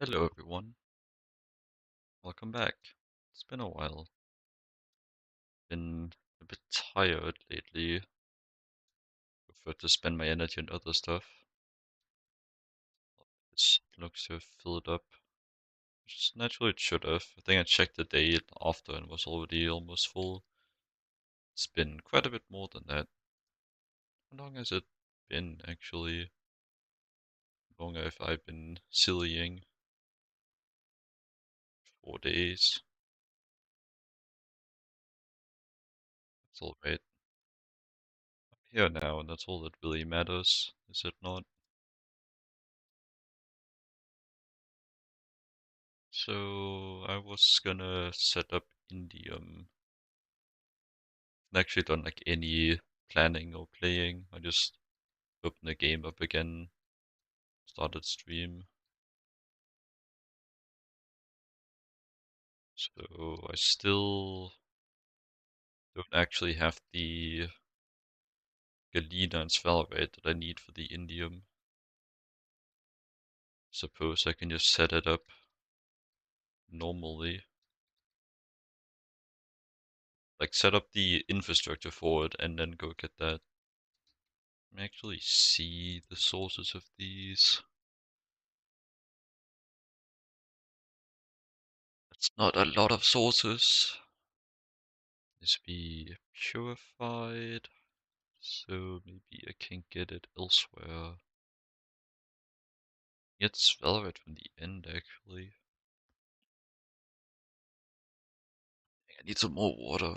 Hello, everyone. Welcome back. It's been a while. Been a bit tired lately. Prefer to spend my energy on other stuff. It looks to have filled up, which naturally it should have. I think I checked the day after and was already almost full. It's been quite a bit more than that. How long has it been, actually? How long have I been sillying? 4 days. That's alright. I'm here now, and that's all that really matters, is it not? So I was gonna set up Indium. I've actually done like any planning or playing. I just opened the game up again, started stream. So I still don't actually have the Galena and Svalbard that I need for the Indium. Suppose I can just set it up normally. Like set up the infrastructure for it and then go get that. Let me actually see the sources of these. That's not a lot of sources. This be purified, so maybe I can get it elsewhere. Get Velvet from the end, actually. I need some more water.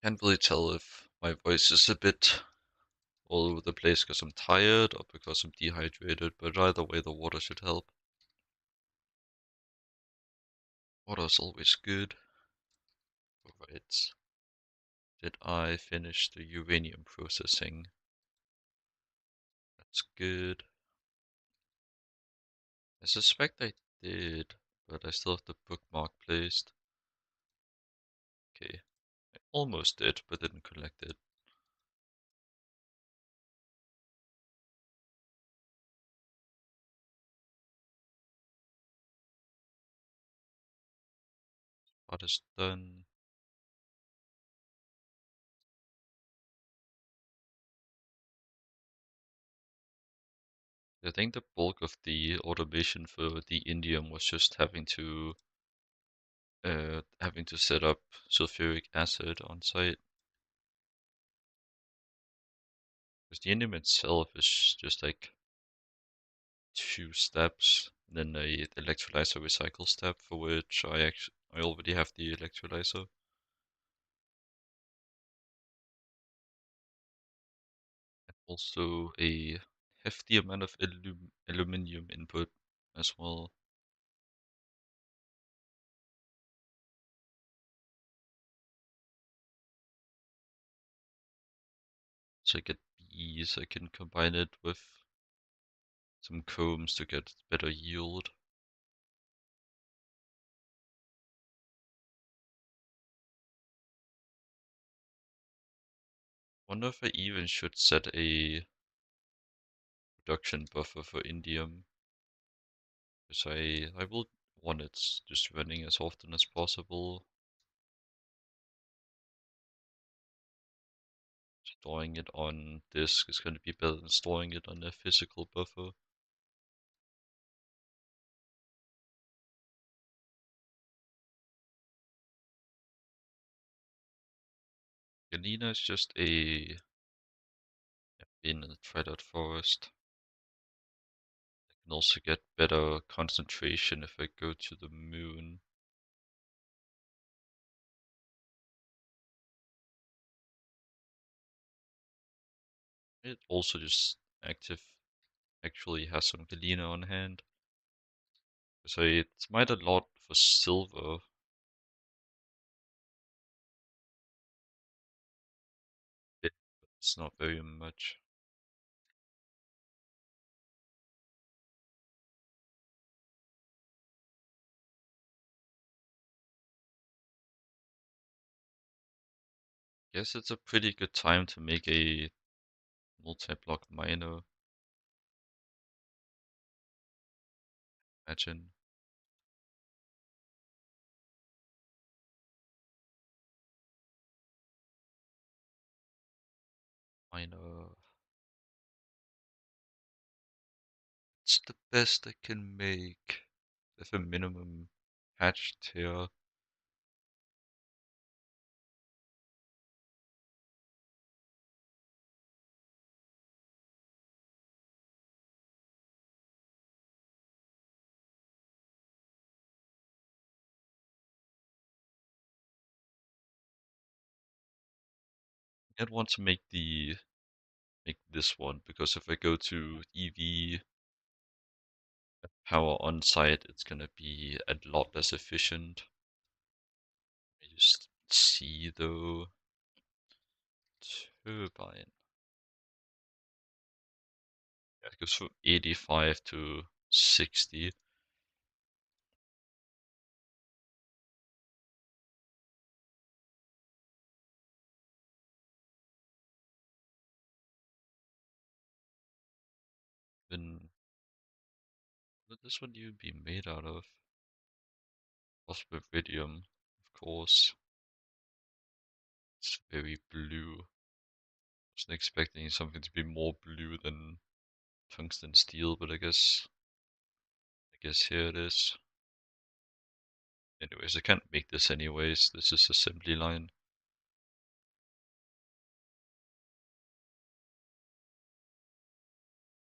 Can't really tell if my voice is a bit all over the place because I'm tired or because I'm dehydrated, but either way the water should help. Water is always good. Alright. Did I finish the uranium processing? That's good. I suspect I did, but I still have the bookmark placed. Okay. I almost did, but didn't collect it. Part is done. I think the bulk of the automation for the indium was just having to set up sulfuric acid on site. Because the indium itself is just like 2 steps, and then a electrolyzer recycle step for which I already have the electrolyzer. And also a hefty amount of aluminium input as well. So I get bees, I can combine it with some combs to get better yield. Wonder if I even should set a production buffer for indium, because I will want it just running as often as possible. Storing it on disk is going to be better than storing it on a physical buffer. Galena is just in a threaded forest. I can also get better concentration if I go to the moon. It also just actually has some galena on hand. So it's might a lot for silver. It's not very much. Guess it's a pretty good time to make a multi-block miner. Imagine. Miner. It's the best I can make. With a minimum hatched here. I'd want to make this one because if I go to EV power on site, it's gonna be a lot less efficient. I just see though turbine. Yeah, it goes from 85 to 60. Then what would this one even be made out of? Iridium, of course. It's very blue. Wasn't expecting something to be more blue than tungsten steel, but I guess here it is. Anyways, I can't make this anyways. This is assembly line.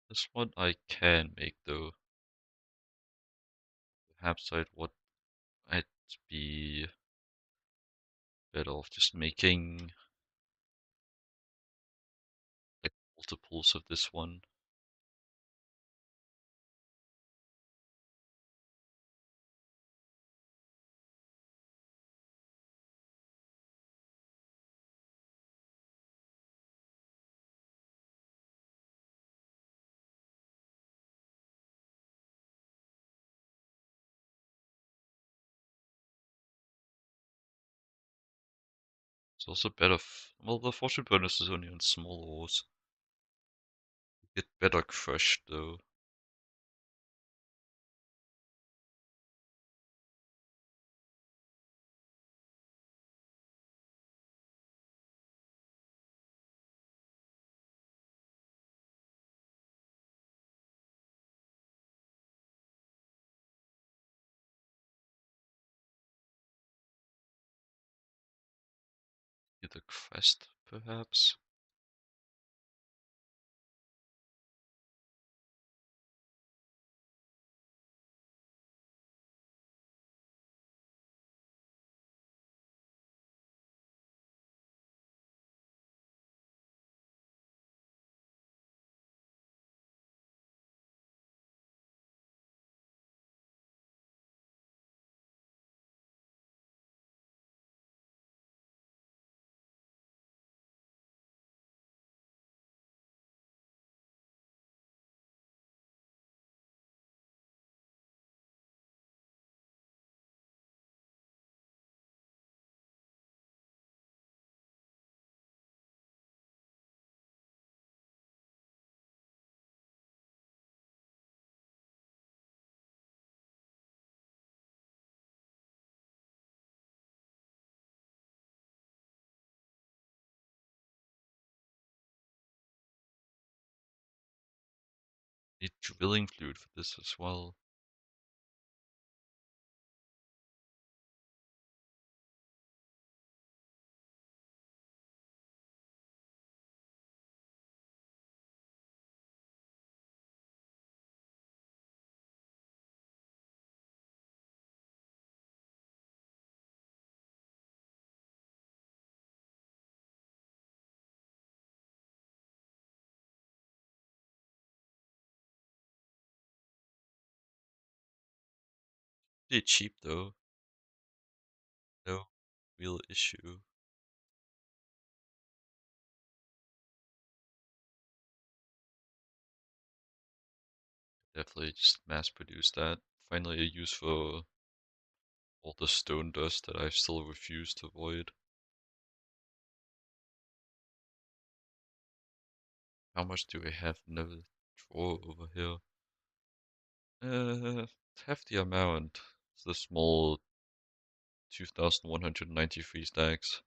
This one I can make though. Perhaps I'd be better off just making like multiples of this one. It's also better. Well, the fortune bonus is only on small ores. Get better crushed though. Get a crest, perhaps. Need drilling fluid for this as well. Pretty cheap though. No real issue. Definitely just mass produce that. Finally a use for all the stone dust that I still refuse to avoid. How much do we have in the drawer over here? Hefty amount. It's the small 2,193 stacks.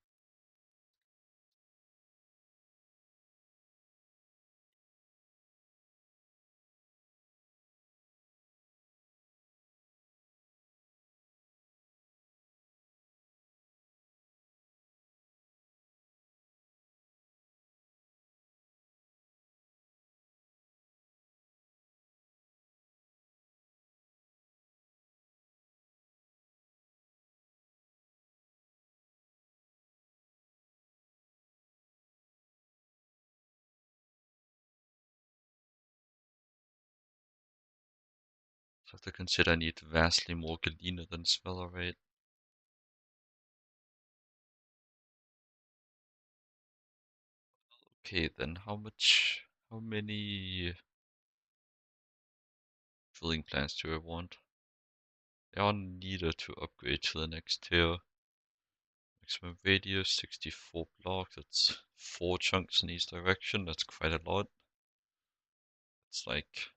So I have to consider I need vastly more galena than sphalerite. Okay, then how many drilling plans do I want? They are needed to upgrade to the next tier. Maximum radius, 64 blocks. That's 4 chunks in each direction. That's quite a lot. It's like,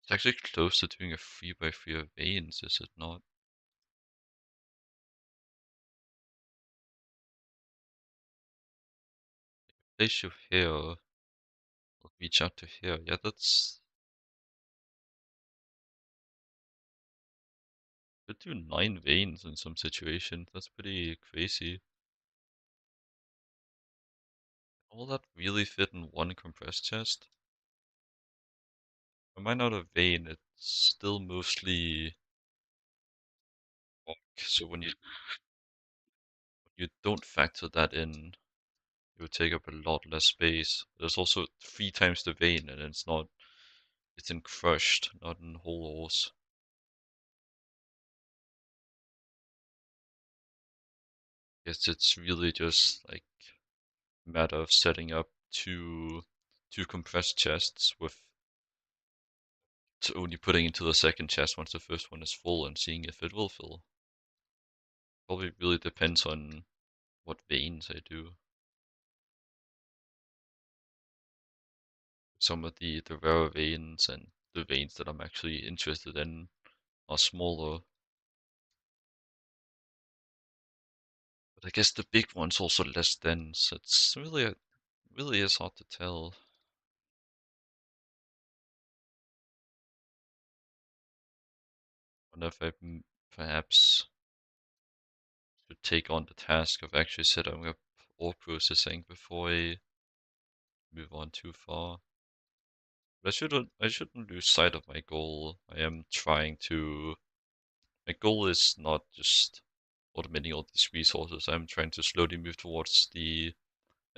it's actually close to doing a 3x3 of veins, is it not? Place you here, will reach out to here. Yeah, that's, could do 9 veins in some situations. That's pretty crazy. All that really fit in one compressed chest? I might not have vein, it's still mostly rock. So when you don't factor that in, it would take up a lot less space. There's also 3 times the vein, and it's in crushed, not in whole ores. Guess it's really just like a matter of setting up two compressed chests with only putting into the second chest once the first one is full and seeing if it will fill. Probably really depends on what veins I do. Some of the rarer veins and the veins that I'm actually interested in are smaller. But I guess the big one's also less dense. It's really is hard to tell. Wonder if I perhaps should take on the task of actually setting up ore processing before I move on too far. But I shouldn't lose sight of my goal. I am trying to. My goal is not just automating all these resources. I'm trying to slowly move towards the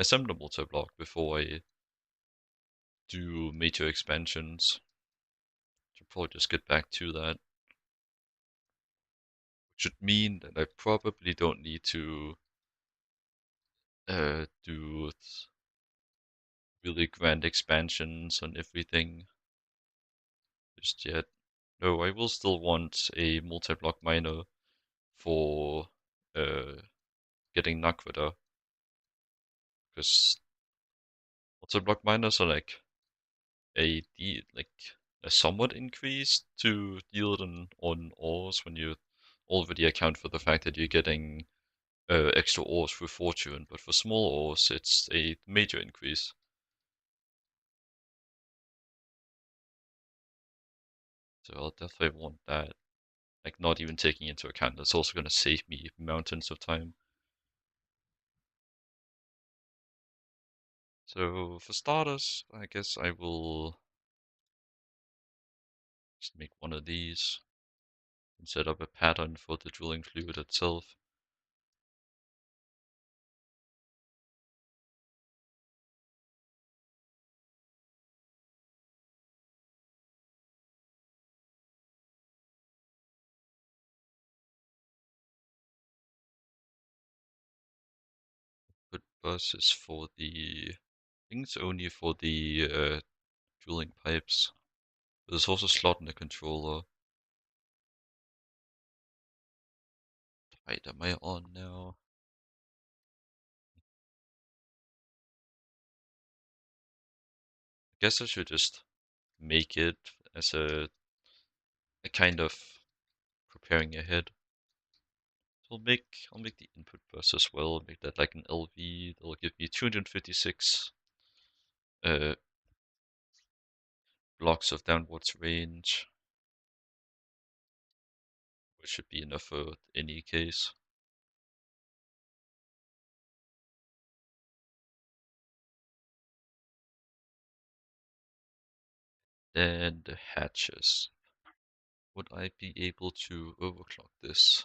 assembler multi-block before I do major expansions. Should probably just get back to that. Which would mean that I probably don't need to do really grand expansions on everything just yet. No, I will still want a multi-block miner for uh, getting Nakrita, because multi-block miners are like like a somewhat increase to yield on ores when you already account for the fact that you're getting extra ores through fortune, but for small ores it's a major increase. So I'll definitely want that. Like not even taking into account that's also going to save me mountains of time. So for starters, I guess I will just make one of these and set up a pattern for the drilling fluid itself. But bus is for the, I think it's only for the drilling pipes. But there's also a slot in the controller. Right, am I on now? I guess I should just make it as a kind of preparing ahead. So I'll make the input bus as well, make that like an LV. That'll give me 256 uh blocks of downwards range, which should be enough for any case. Then the hatches. Would I be able to overclock this?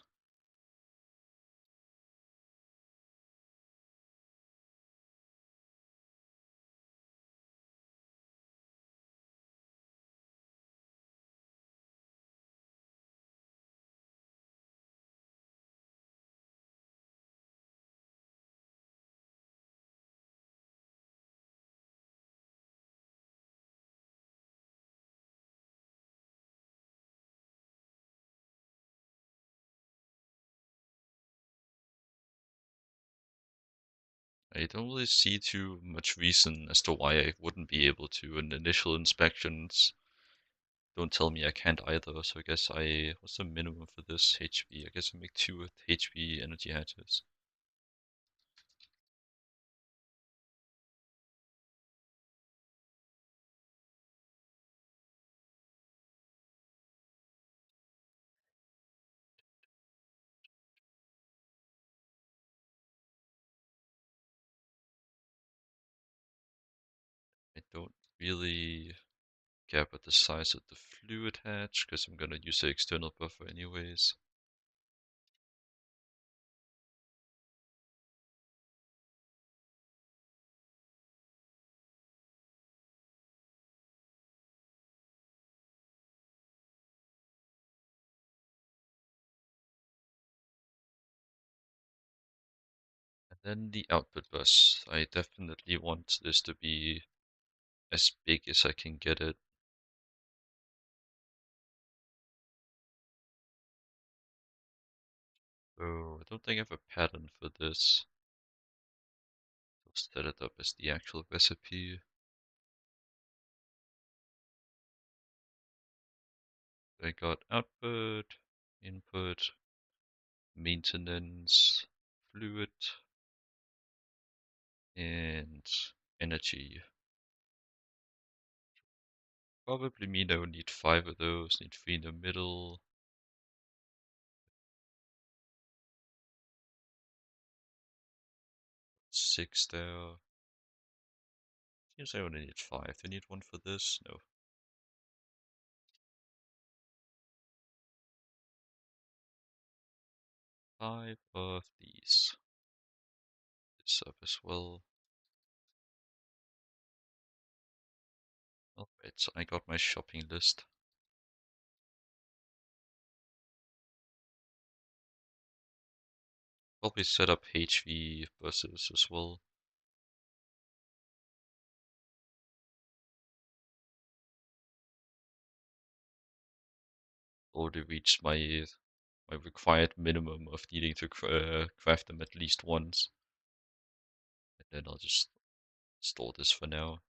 I don't really see too much reason as to why I wouldn't be able to, and initial inspections don't tell me I can't either, so I guess what's the minimum for this HP? I guess I make 2 HP energy hatches. I don't really care about the size of the fluid hatch, because I'm gonna use the external buffer anyways. And then the output bus. I definitely want this to be as big as I can get it. Oh, I don't think I have a pattern for this. I'll set it up as the actual recipe. I got output, input, maintenance, fluid, and energy. Probably mean I will need 5 of those, need 3 in the middle, 6 there. Seems I only need 5. Do I need one for this? No. 5 of these. This up as well. Alright, so I got my shopping list. Probably set up HV buses as well. Already reached my required minimum of needing to craft them at least once. And then I'll just store this for now.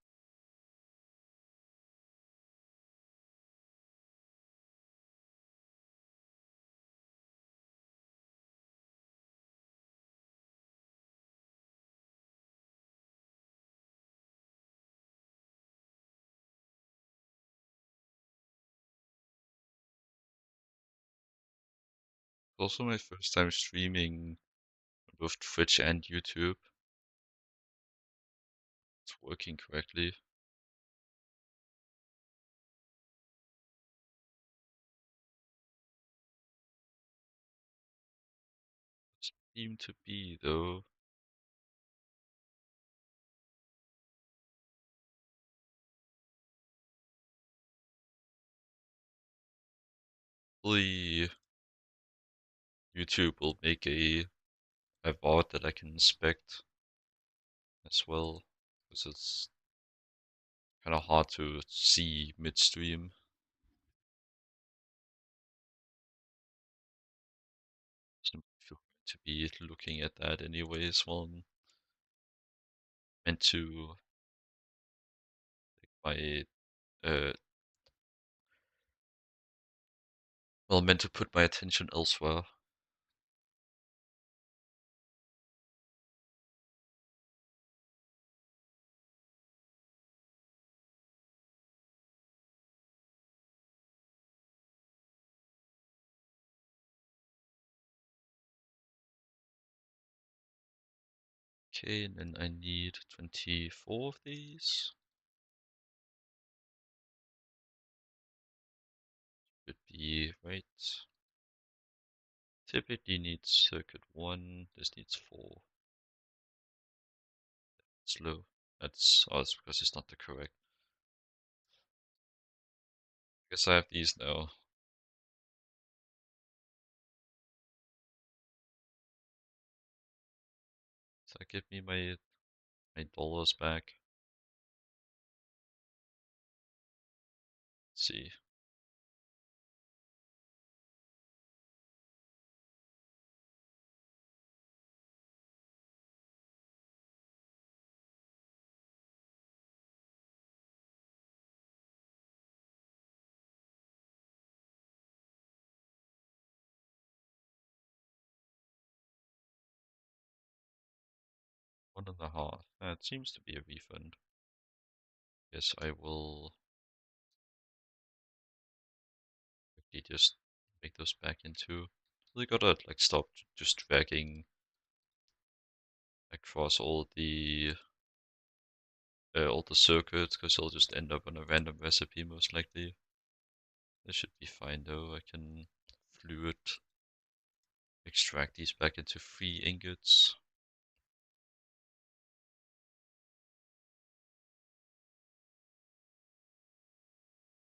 Also my first time streaming both Twitch and YouTube. It's working correctly. Seem to be though. Hopefully YouTube will make a VOD that I can inspect as well. Because it's kinda hard to see midstream. to be looking at that anyways while I'm meant to my uh meant to put my attention elsewhere. Okay, and then I need 24 of these. Should be right. Typically needs circuit 1, this needs 4. Slow. That's because it's not the correct. I guess I have these now. So give me my dollars back. Let's see. One and a half. That seems to be a refund. Yes, I will quickly just make those back into. They gotta like stop just dragging across all the circuits, because they'll just end up on a random recipe most likely. This should be fine though. I can fluid extract these back into 3 ingots.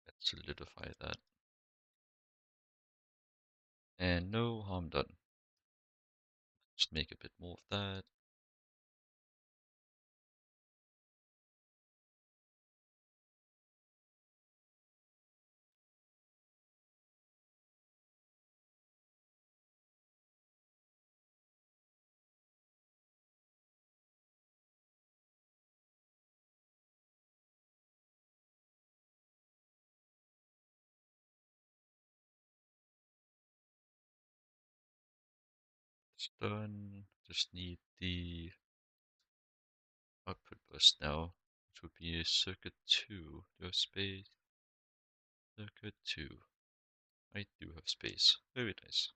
Let's solidify that. And no harm done. Just make a bit more of that. It's done. Just need the output bus now, which would be a circuit 2. Do I have space? Circuit 2. I do have space. Very nice.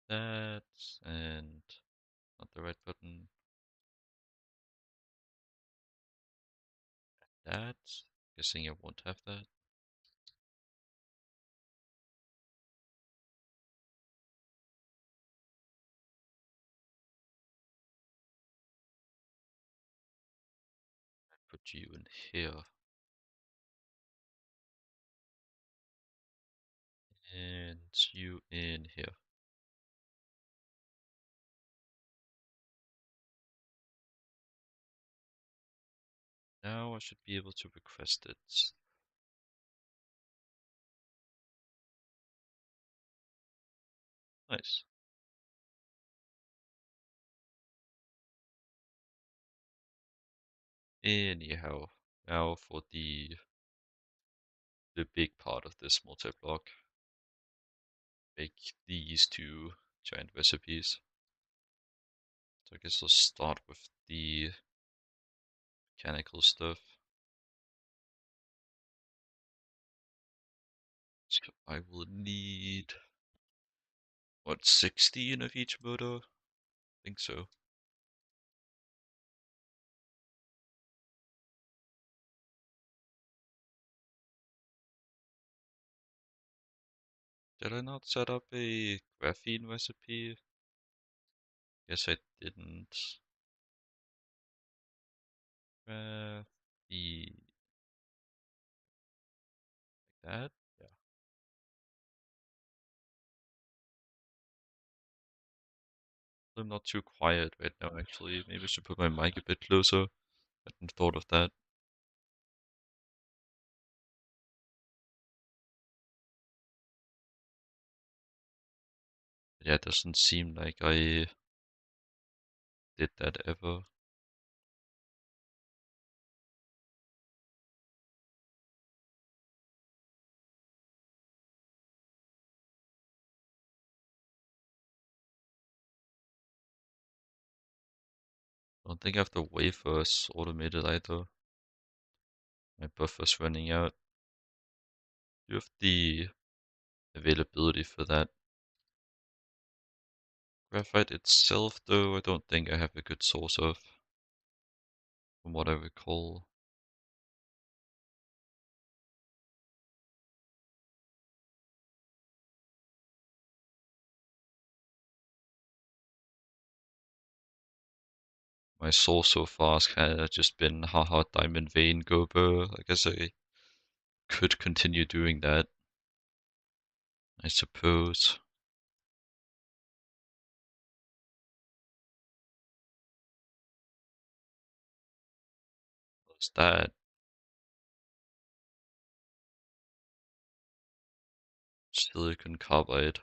That, and not the right button. That. Guessing I won't have that. Put you in here. And you in here. Now I should be able to request it. Nice. Anyhow, now for the big part of this multi-block. Make these 2 giant recipes. So I guess I'll start with the mechanical stuff. So I will need, what, 16 of each motor? I think so. Did I not set up a graphene recipe? Guess I didn't. Graphene. Like that? Yeah. I'm not too quiet right now, actually. Maybe I should put my mic a bit closer. I hadn't thought of that. Yeah, it doesn't seem like I did that ever. I don't think I have the wafers automated either. My buffer's running out. Do you have the availability for that? Graphite itself, though, I don't think I have a good source of, from what I recall. My source so far has kind of just been haha diamond vein gober. I guess I could continue doing that, I suppose. What's that? Silicon carbide.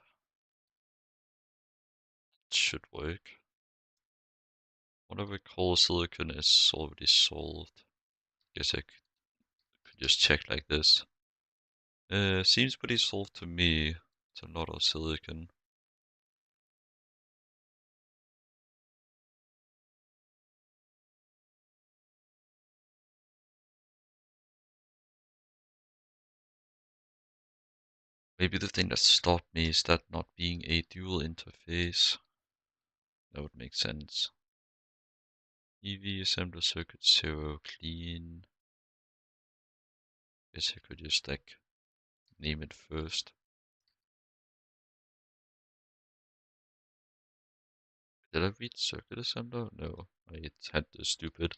Should work. What I recall silicon is already solved. Guess I could just check like this. Seems pretty solved to me. It's a lot of silicon. Maybe the thing that stopped me is that not being a dual interface. That would make sense. EV assembler circuit 0 clean. Guess I could just like name it first. Did I read circuit assembler? No, I had the stupid.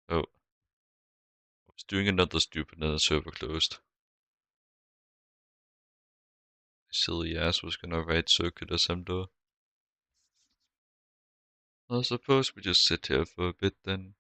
Oh, I was doing another stupid and the server closed. My silly ass was gonna write circuit assembler. I suppose we just sit here for a bit then.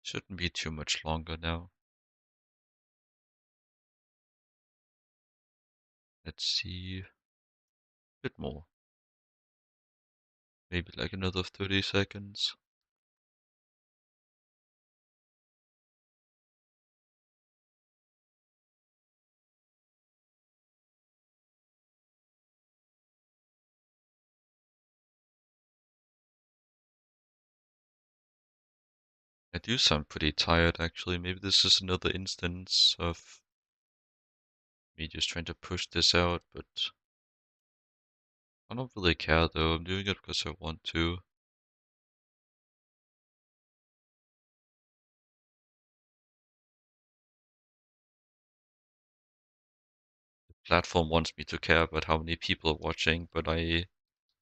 Shouldn't be too much longer now. Let's see. A bit more. Maybe like another 30 seconds. I do sound pretty tired actually. Maybe this is another instance of me just trying to push this out, but I don't really care though. I'm doing it because I want to. The platform wants me to care about how many people are watching, but I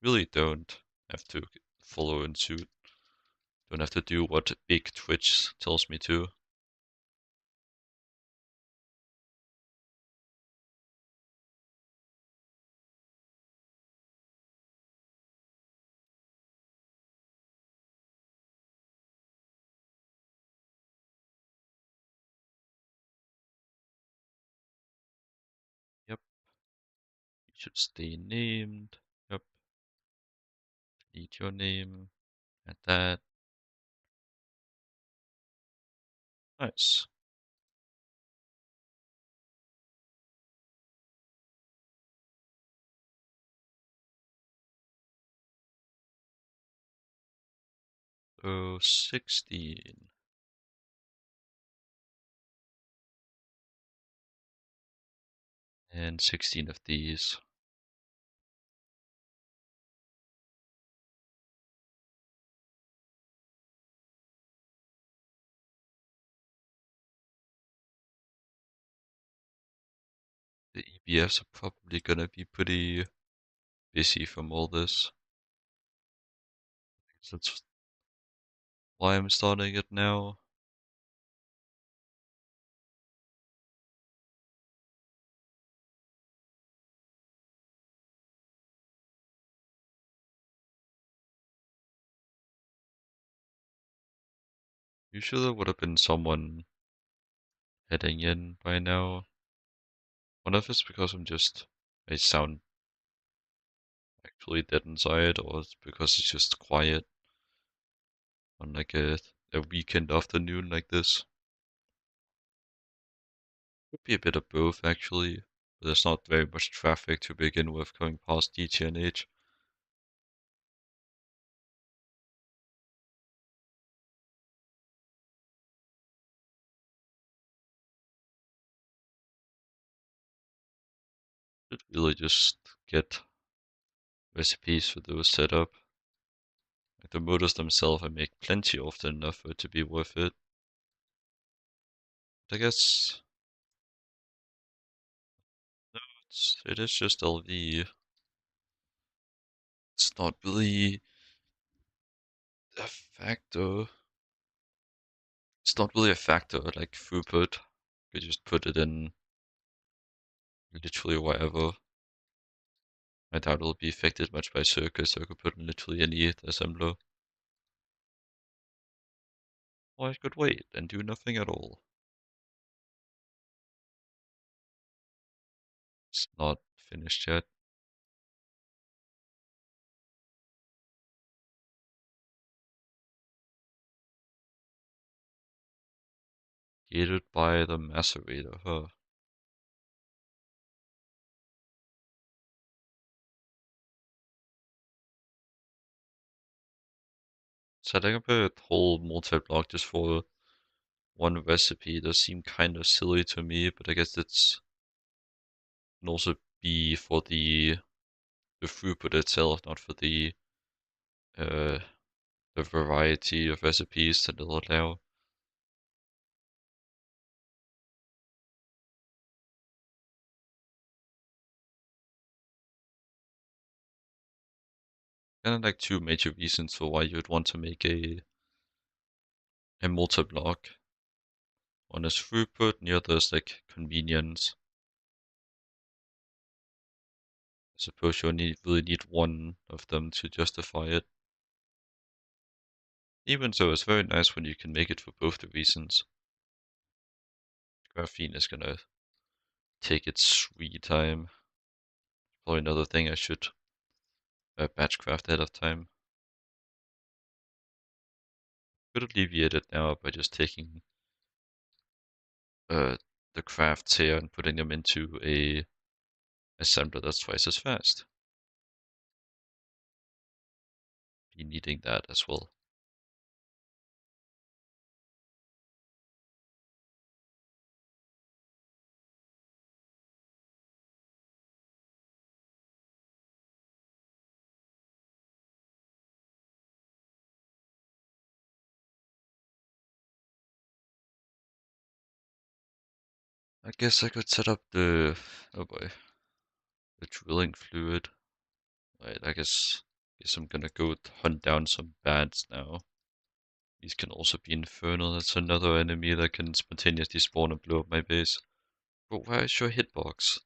really don't have to follow in suit. Don't have to do what big Twitch tells me to. Yep, you should stay named. Yep, delete your name. Add that. Nice. So 16. And 16 of these. The EBFs are probably gonna be pretty busy from all this. So that's why I'm starting it now. Usually there would have been someone heading in by now. One of it's because I sound actually dead inside, or it's because it's just quiet on like a weekend afternoon like this. Could be a bit of both actually. But there's not very much traffic to begin with coming past GTNH. Should really just get recipes for those set up. Like the motors themselves I make plenty often enough for it to be worth it. But I guess no, it is just LV. It's not really a factor. It's not really a factor like throughput. You just put it in literally whatever. I doubt it'll be affected much by circuits, so I could put in literally any assembler. Or I could wait and do nothing at all. It's not finished yet. Gated by the macerator, huh? Setting up a whole multi-block just for one recipe does seem kind of silly to me, but I guess it's can also be for the throughput itself, not for uh the variety of recipes that it'll allow. Kind of like two major reasons for why you'd want to make a multi-block. One is throughput, and the other is like convenience. I suppose you only really need one of them to justify it. Even so, it's very nice when you can make it for both the reasons. Graphene is gonna take its sweet time. Probably another thing I should batch craft ahead of time. Could alleviate it now by just taking uh, the crafts here and putting them into a assembler that's twice as fast. Be needing that as well. I guess I could set up oh boy, the drilling fluid. Right, guess I'm gonna go hunt down some bats now. These can also be infernal. That's another enemy that can spontaneously spawn and blow up my base. But where is your hitbox?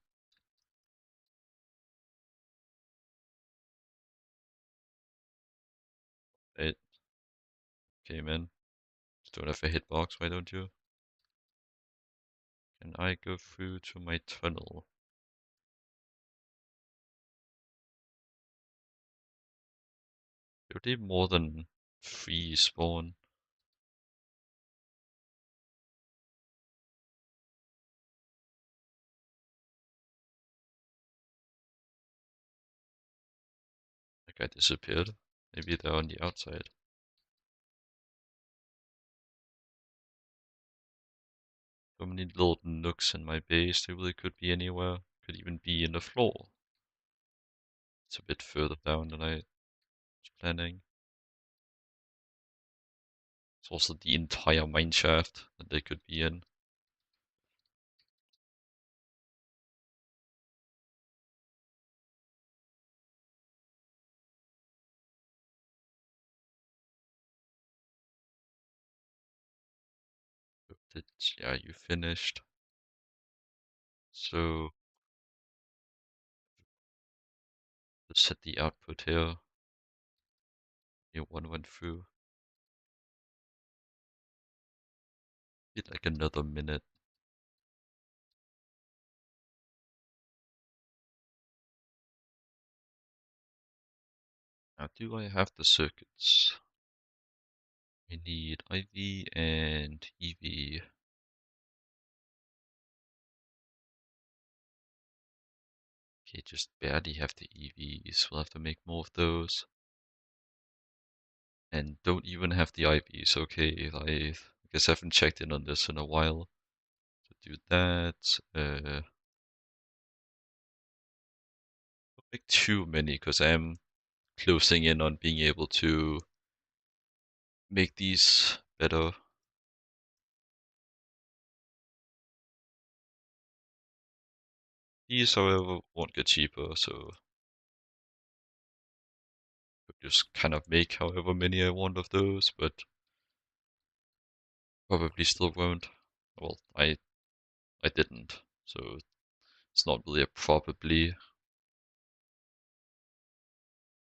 It came in. Just don't have a hitbox, why don't you? Can I go through to my tunnel? There would be more than 3 spawn. That guy disappeared. Maybe they're on the outside. So many little nooks in my base. They really could be anywhere. Could even be in the floor. It's a bit further down than I was planning. It's also the entire mineshaft that they could be in. Yeah, you finished. So let's set the output here. Yeah, one went through. Need like another minute. Now, do I have the circuits? I need IV and EV. Okay, just barely have the EVs. We'll have to make more of those. And don't even have the IVs. Okay, I guess I haven't checked in on this in a while. So do that. Don't make too many because I'm closing in on being able to make these better. These, however, won't get cheaper, so I'll just kind of make however many I want of those, but probably still won't. Well, I didn't, so it's not really a probably.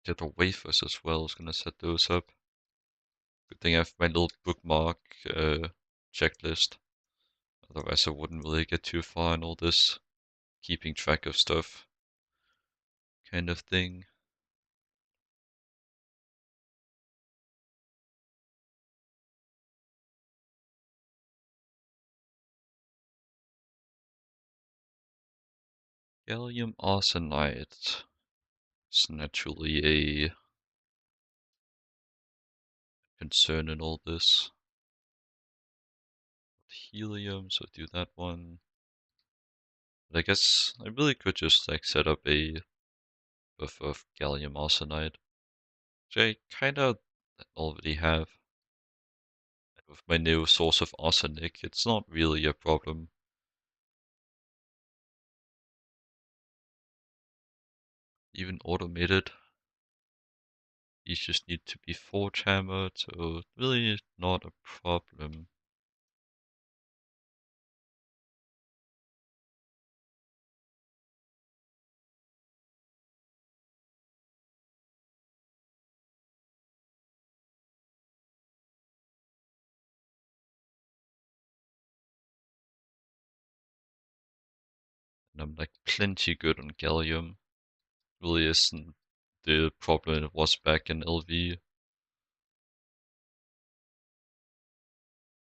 The other wafers as well. I was gonna set those up. Good thing I have my little bookmark checklist. Otherwise, I wouldn't really get too far in all this keeping track of stuff kind of thing. Gallium arsenide is naturally a concern in all this. Helium, so do that one. But I guess I really could just like set up a buff of gallium arsenide, which I kinda already have. With my new source of arsenic, it's not really a problem. Even automated. These just need to be forge hammered, so really not a problem. And I'm like plenty good on gallium. Really isn't the problem it was back in LV.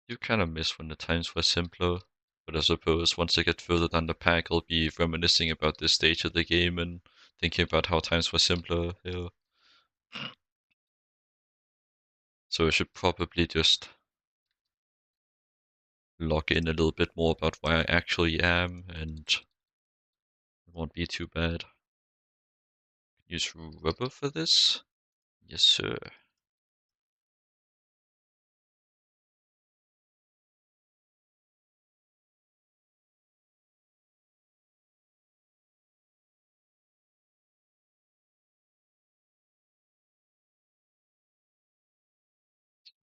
You kind of miss when the times were simpler, but I suppose once I get further down the pack, I'll be reminiscing about this stage of the game and thinking about how times were simpler. Yeah. So I should probably just log in a little bit more about where I actually am, and it won't be too bad. Use rubber for this? Yes, sir.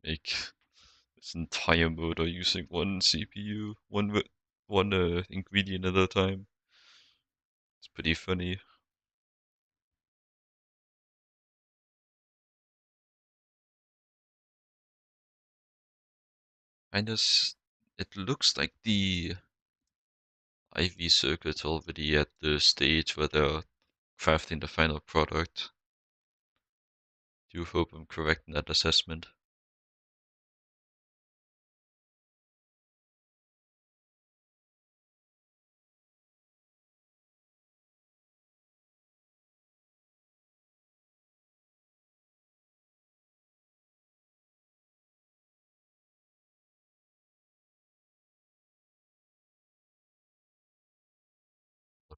Make this entire motor using one CPU, one ingredient at a time. It's pretty funny. And it looks like the IV circuit's already at the stage where they're crafting the final product. Do hope I'm correct in that assessment.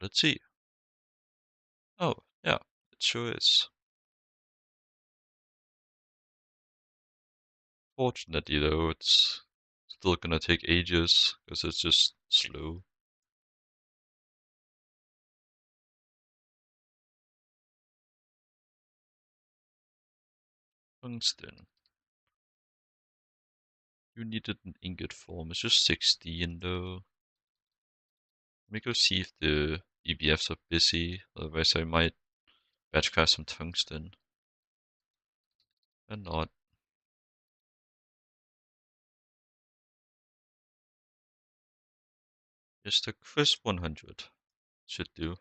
Let's see. Oh, yeah, it sure is. Fortunately, though, it's still gonna take ages because it's just slow. Tungsten. You needed an ingot form. It's just 16, though. Let me go see if the EBFs are busy. Otherwise, I might batchcraft some tungsten. And not. Just a crisp 100 should do.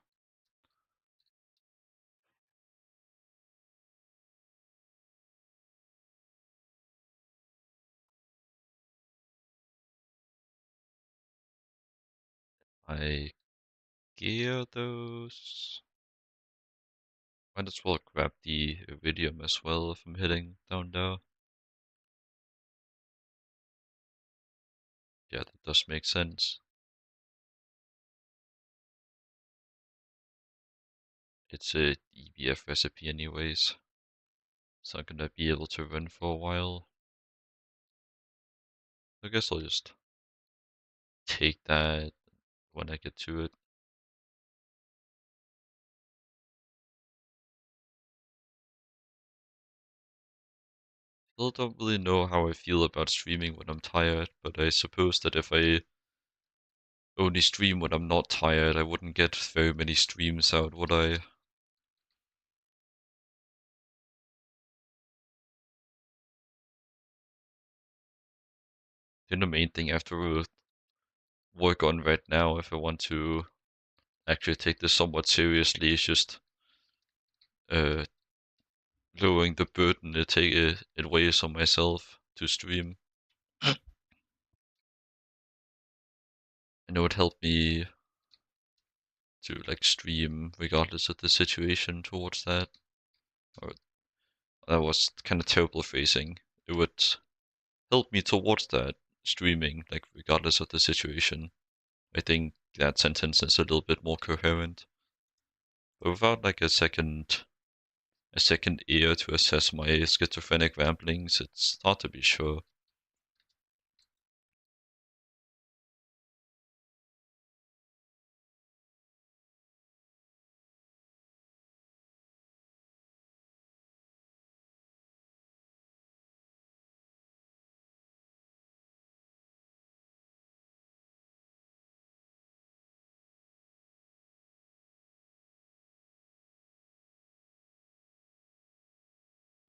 I gear those. Might as well grab the iridium as well if I'm heading down there. Yeah, that does make sense. It's a EBF recipe anyways. It's not gonna be able to run for a while. I guess I'll just take that when I get to it. Still don't really know how I feel about streaming when I'm tired, but I suppose that if I only stream when I'm not tired, I wouldn't get very many streams out, would I? Then the main thing I have to work on right now, if I want to actually take this somewhat seriously, is just uh, lowering the burden it weighs on myself to stream. I know it helped me to like stream regardless of the situation towards that. Or that was kind of terrible phrasing. It would help me towards that streaming, like regardless of the situation. I think that sentence is a little bit more coherent. But without like a second ear to assess my schizophrenic ramblings, it's hard to be sure.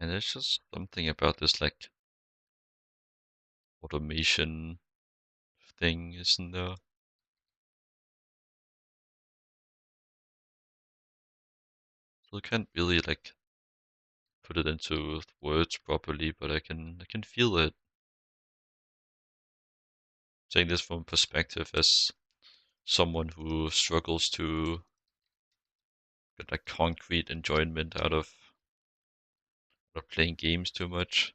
And there's just something about this like automation thing, isn't there? So I can't really like put it into words properly, but I can feel it. Saying this from perspective as someone who struggles to get like concrete enjoyment out of playing games too much.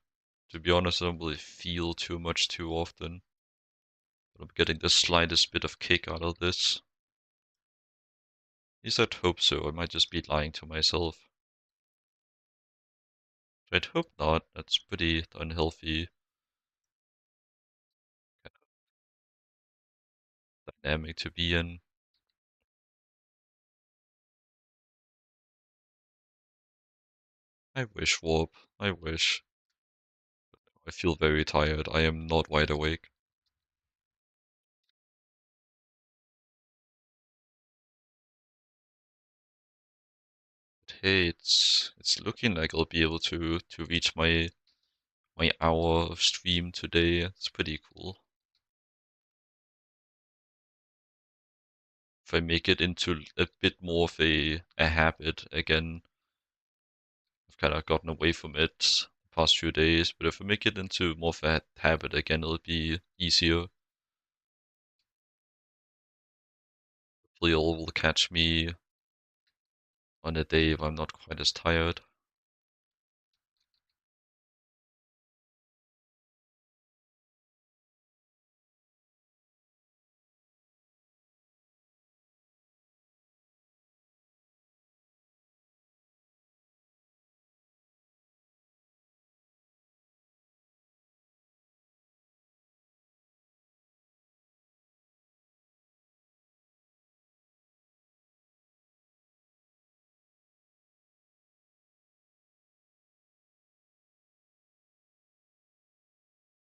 To be honest, I don't really feel too much too often, but I'm getting the slightest bit of kick out of this. At least I'd hope so. I might just be lying to myself. I'd hope not. That's pretty unhealthy dynamic to be in. I wish, Warp. I wish. I feel very tired. I am not wide awake. But hey, it's looking like I'll be able to reach my hour of stream today. It's pretty cool. If I make it into a bit more of a habit again, I've kind of gotten away from it the past few days, but if I make it into more of a habit again, it'll be easier. Hopefully, it'll catch me on a day if I'm not quite as tired.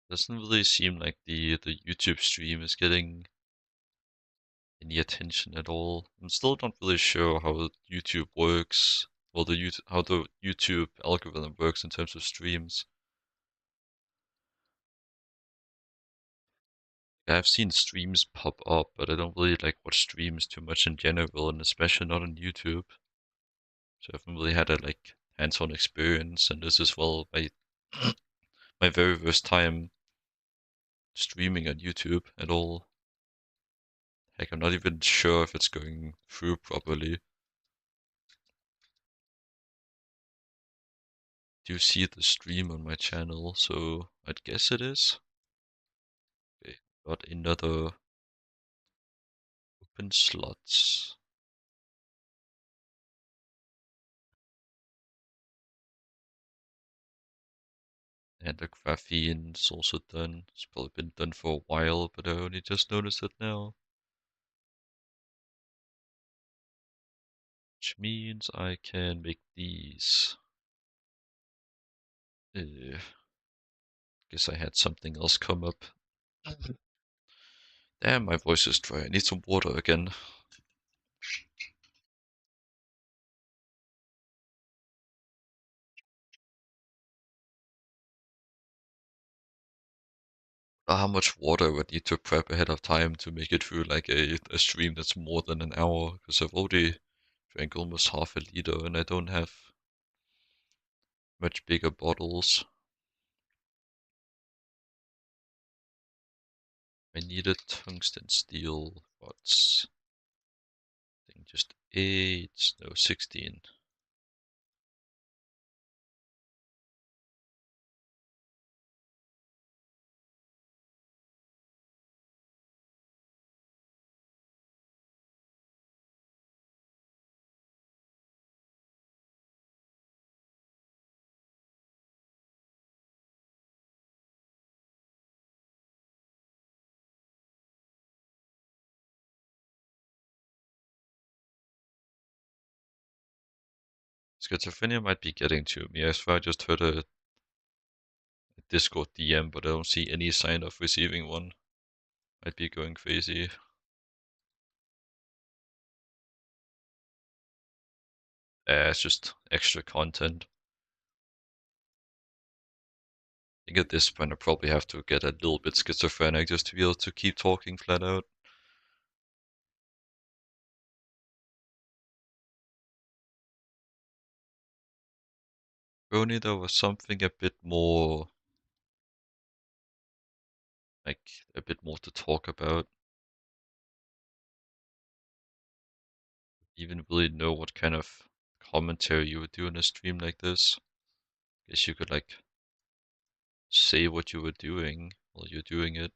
Doesn't really seem like the YouTube stream is getting any attention at all. I'm still not really sure how YouTube works, or how the YouTube algorithm works in terms of streams. I've seen streams pop up, but I don't really like watch streams too much in general, and especially not on YouTube. So I haven't really had a like hands-on experience, and this is well my my very first time streaming on YouTube at all. Heck, I'm not even sure if it's going through properly. Do you see the stream on my channel? So I'd guess it is. Okay, got another open slots. And the graphene is also done. It's probably been done for a while, but I only just noticed it now. Which means I can make these. Guess I had something else come up. Damn, my voice is dry. I need some water again. How much water I would need to prep ahead of time to make it through like a stream that's more than an hour? Because I've already drank almost half a liter and I don't have much bigger bottles. I needed tungsten steel rods. I think just 8, no, 16. Schizophrenia might be getting to me. I swear I just heard a Discord DM, but I don't see any sign of receiving one. Might be going crazy. It's just extra content. I think at this point I probably have to get a little bit schizophrenic just to be able to keep talking flat out. If only there was something a bit more, like, a bit more to talk about. Even really know what kind of commentary you would do in a stream like this. Guess you could, like, say what you were doing while you're doing it.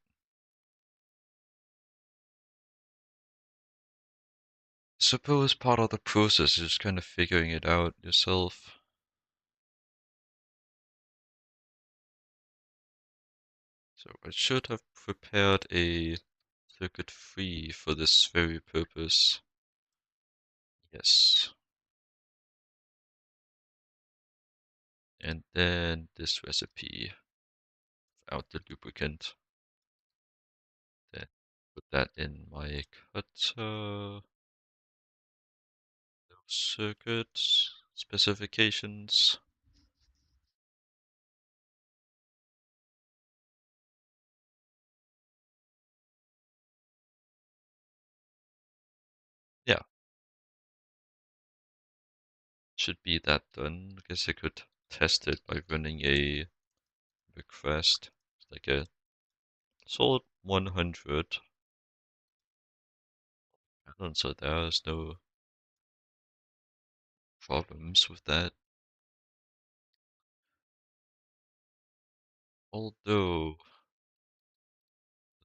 Suppose part of the process is kind of figuring it out yourself. So I should have prepared a circuit 3 for this very purpose. Yes. And then this recipe without the lubricant. Then put that in my cutter. Circuit specifications. Yeah, should be that done. I guess I could test it by running a request, like a solid 100. And so there's no problems with that. Although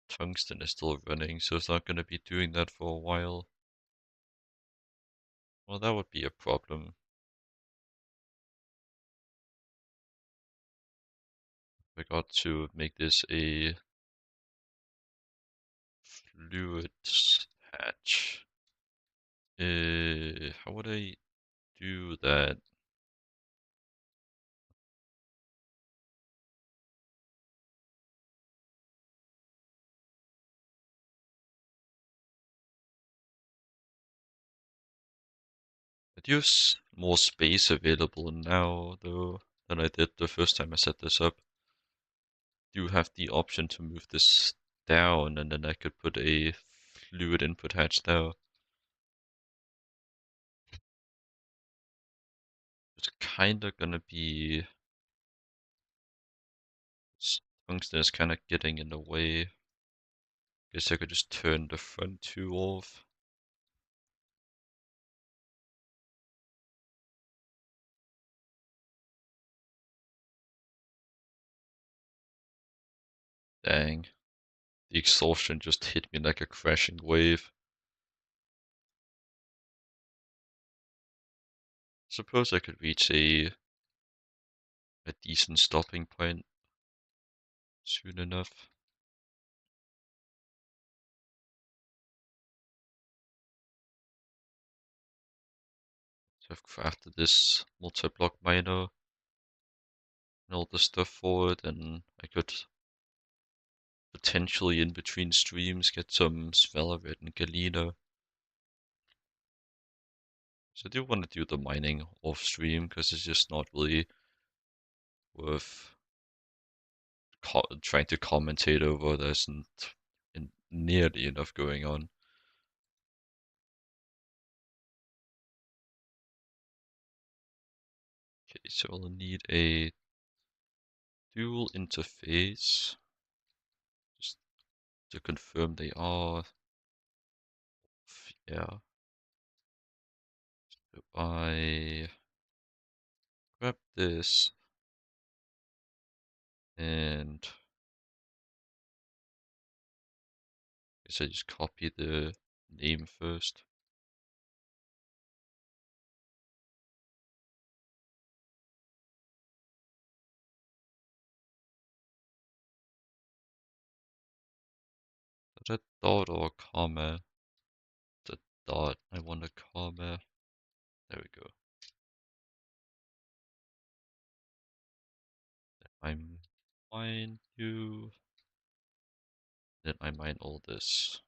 the tungsten is still running, so it's not going to be doing that for a while. Well, that would be a problem. I got to make this a fluid hatch. How would I do that? do have more space available now, though, than I did the first time I set this up. Do have the option to move this down, and then I could put a fluid input hatch there. It's kinda gonna be... Tungsten is kinda getting in the way. Guess I could just turn the front two off. Dang. The exhaustion just hit me like a crashing wave. Suppose I could reach a decent stopping point soon enough. So I've crafted this multi-block miner and all the stuff for it, and I could potentially in between streams get some Svelavet and Galena. So I do want to do the mining off stream because it's just not really worth trying to commentate over. There isn't nearly enough going on. Okay, so I'll need a dual interface just to confirm they are. Yeah. So I grab this and I guess I just copy the name first. Is that dot or comma? The dot. I want a comma. There we go. I mine you. Then I mine all this.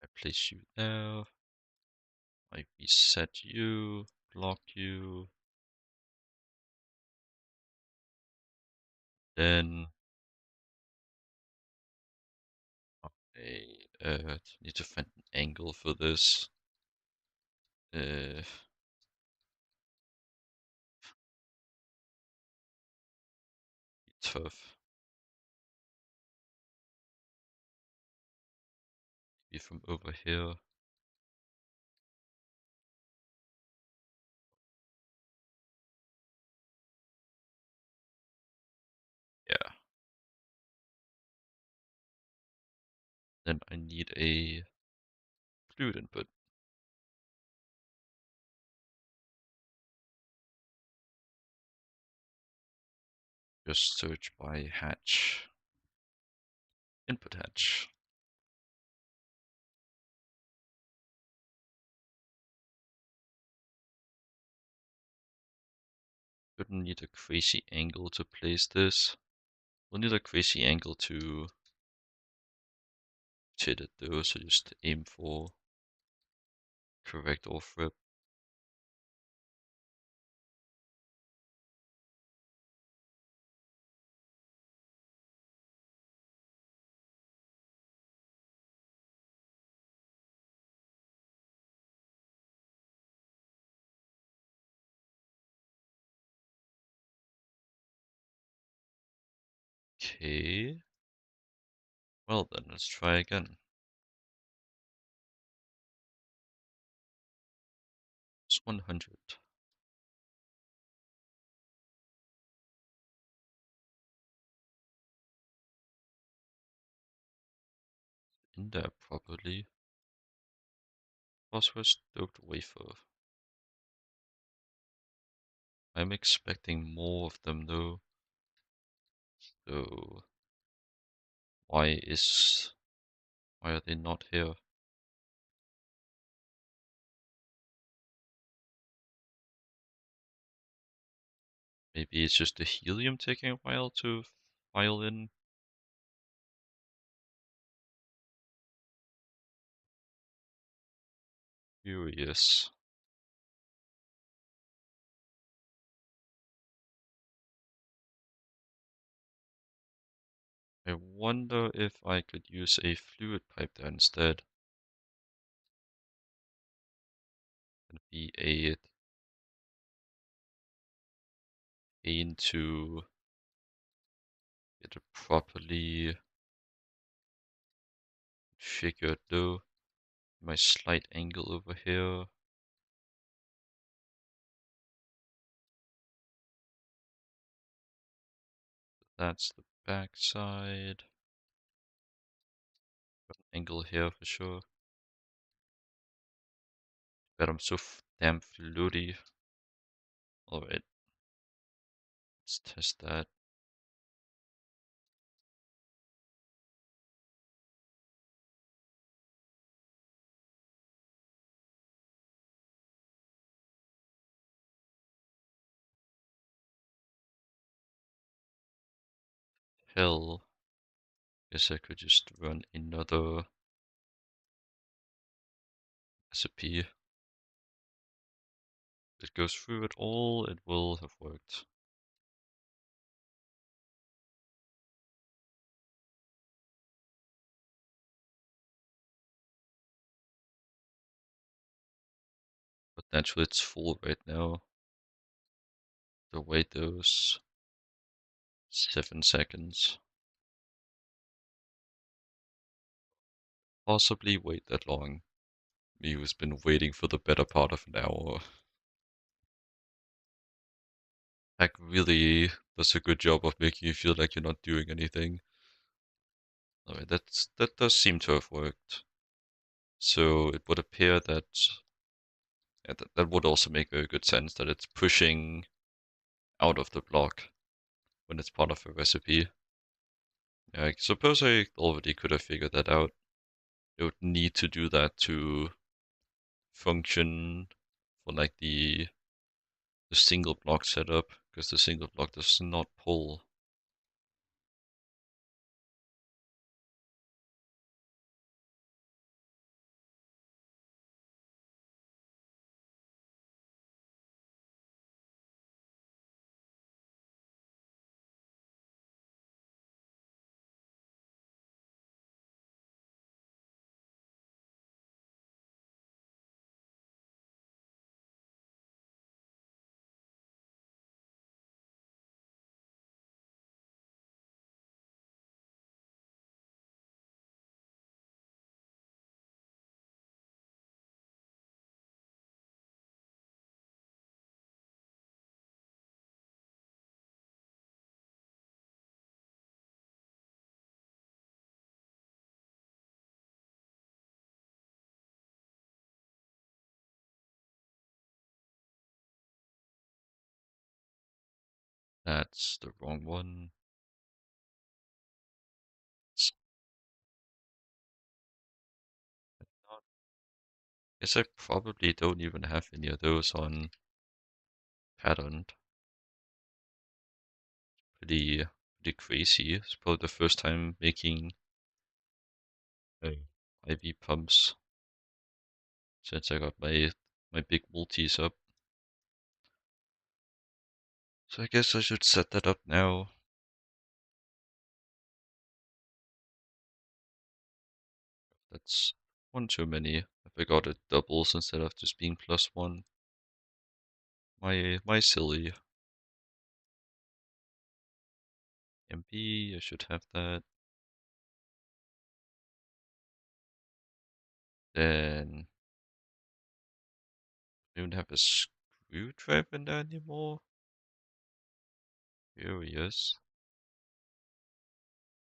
I place you there. I reset you. Block you. Then I need to find an angle for this. Be tough. Be from over here. Yeah. Then I need a fluid input. Just search by hatch. Input hatch. Wouldn't need a crazy angle to place this. We'll need a crazy angle to hit it though, so just aim for correct off rip. Okay. Well then, let's try again. It's 100. In there properly. Phosphorus stoked wafer. I'm expecting more of them though. So why are they not here? Maybe it's just the helium taking a while to file in. Curious. I wonder if I could use a fluid pipe there instead. And be a aim to get it properly figured though. My slight angle over here. That's the back side. Angle here for sure. But I'm so damn fluty. Alright, let's test that. Hell, guess I could just run another recipe. If it goes through at all, it will have worked. But naturally it's full right now. So wait those 7 seconds. Possibly wait that long. Me who's been waiting for the better part of an hour. Hack really does a good job of making you feel like you're not doing anything. Alright, that does seem to have worked. So it would appear that that would also make very good sense that it's pushing out of the block when it's part of a recipe. Yeah, I suppose I already could have figured that out. It would need to do that to function for like the single block setup, because the single block does not pull. That's the wrong one. It's not. Guess I probably don't even have any of those on patterned. Pretty crazy. It's probably the first time making IV pumps since I got my big multis up. So I guess I should set that up now. That's one too many. I forgot it doubles instead of just being +1. My silly. MP, I should have that. Then I don't have a screwdriver in there anymore. Here he is.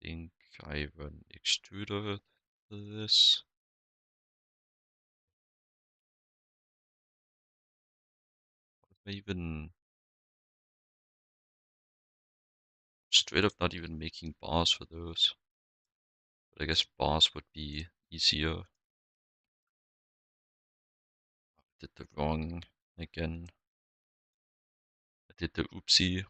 Think I run extruder to this. Am I even straight up not even making bars for those? But I guess bars would be easier. Did the wrong again. I did the oopsie.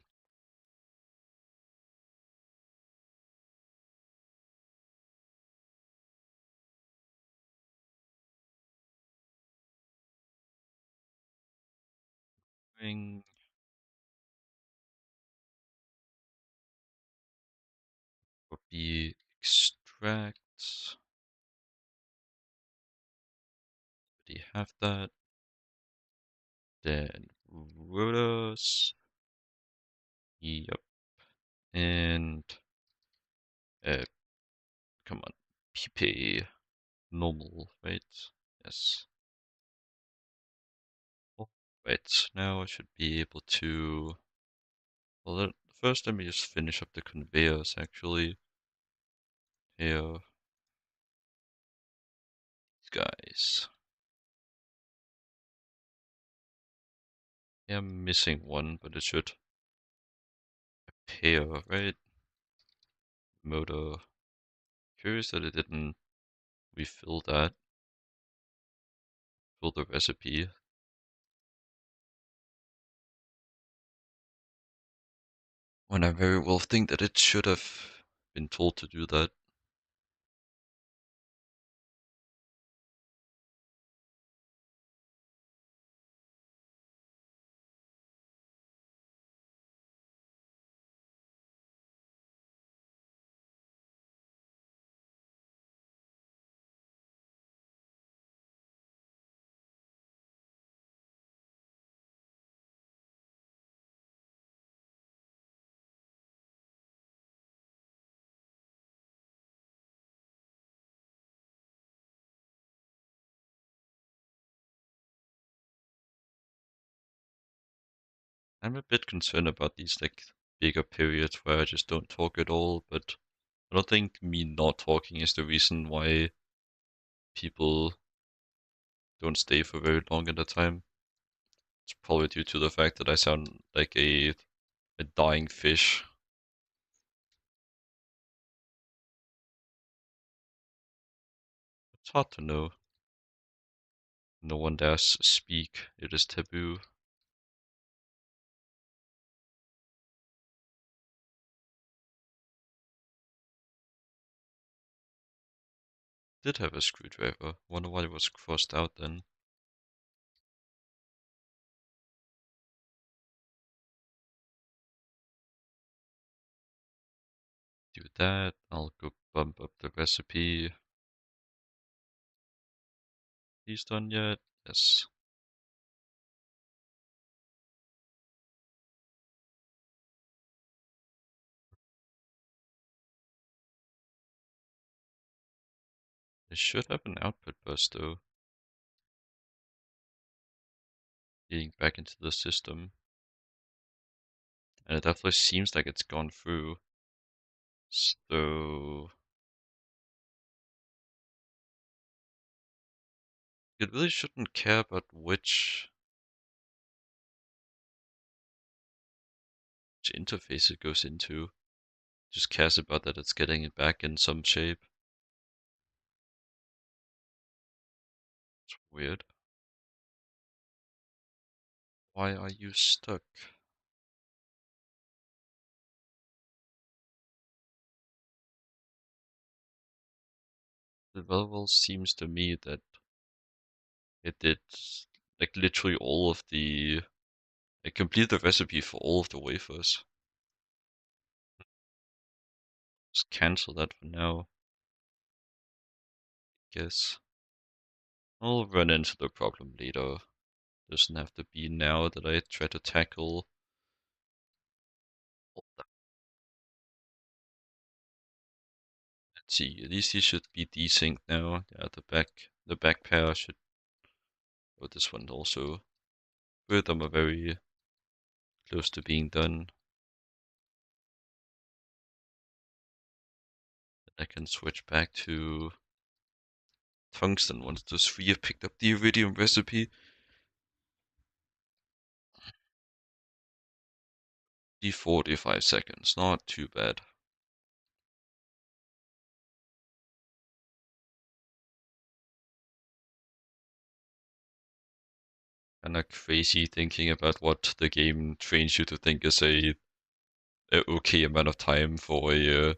Bring would be extract. Do you have that? Then rotors. Yep. And uh, come on, PP normal, right? Yes. Oh, right. Now I should be able to. Well, first let me just finish up the conveyors actually. Here, these guys. Yeah, I'm missing one, but it should appear, right? Motor. Curious that it didn't refill that, fill the recipe. When I very well think that it should have been told to do that. I'm a bit concerned about these like bigger periods where I just don't talk at all, but I don't think me not talking is the reason why people don't stay for very long at a time. It's probably due to the fact that I sound like a dying fish. It's hard to know. No one dares speak. It is taboo. Did have a screwdriver. Wonder why it was crossed out then. Do that. I'll go bump up the recipe. He's done yet? Yes. It should have an output bus though. Getting back into the system. And it definitely seems like it's gone through. So it really shouldn't care about which interface it goes into. Just cares about that it's getting it back in some shape. It's weird. Why are you stuck? The well seems to me that it did like literally all of the it completed the recipe for all of the wafers. Just cancel that for now, I guess. I'll run into the problem later. Doesn't have to be now that I try to tackle all that. Let's see, at least he should be desynced now. Yeah, the back pair should, oh, this one also. Both of them are very close to being done. I can switch back to tungsten once those three have picked up the iridium recipe. The 45 seconds, not too bad. Kinda crazy thinking about what the game trains you to think is a okay amount of time for a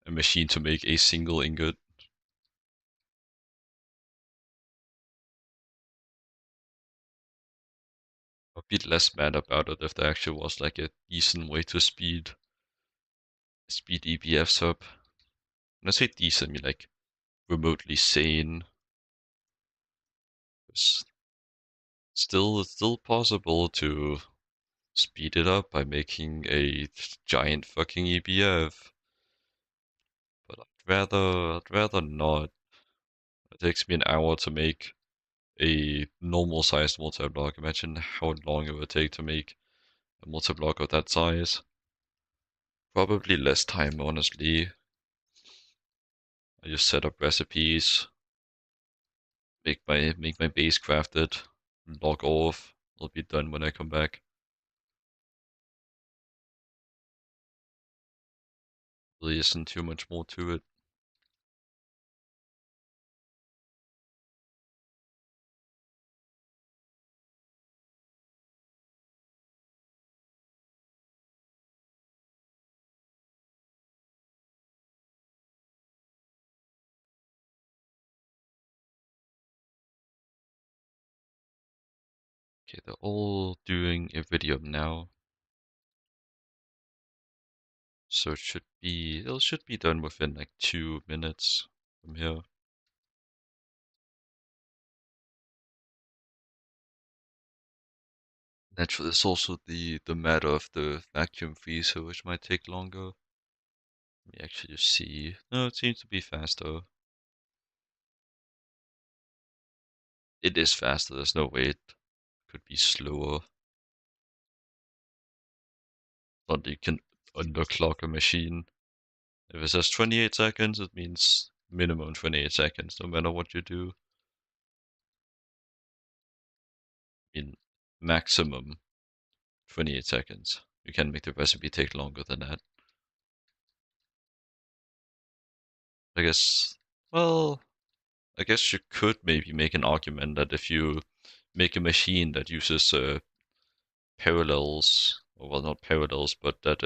machine to make a single ingot. be less mad about it if there actually was like a decent way to speed EBFs up. When I say decent, I mean like remotely sane. It's still possible to speed it up by making a giant fucking EBF. But I'd rather not. It takes me an hour to make a normal sized multi-block. Imagine how long it would take to make a multi-block of that size. Probably less time, honestly. I just set up recipes, make my base crafted, log off. It'll be done when I come back. Really isn't too much more to it. Okay, they're all doing a video now, so it should be done within like 2 minutes from here. Naturally, there's also the matter of the vacuum freezer, which might take longer. Let me actually just see. No, it seems to be faster. It is faster. There's no way it could be slower. But you can underclock a machine. If it says 28 seconds, it means minimum 28 seconds, no matter what you do. In maximum 28 seconds. You can make the recipe take longer than that. I guess, well, I guess you could maybe make an argument that if you make a machine that uses parallels, or well, not parallels, but that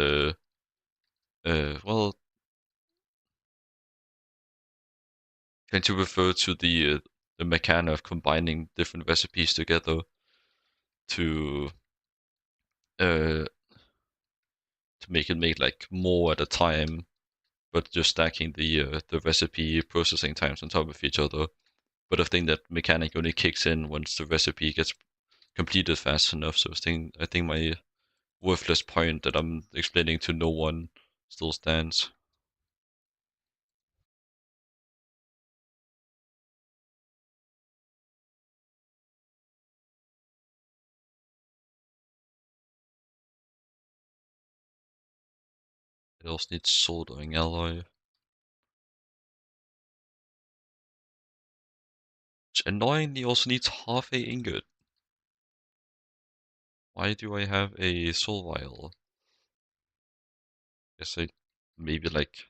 well, trying to refer to the mechanic of combining different recipes together to uh to make it make like more at a time, but just stacking the recipe processing times on top of each other. But I think that mechanic only kicks in once the recipe gets completed fast enough. So I think my worthless point that I'm explaining to no one still stands. It also needs soldering alloy, which annoyingly also needs half a ingot. Why do I have a soul vial? Guess I maybe like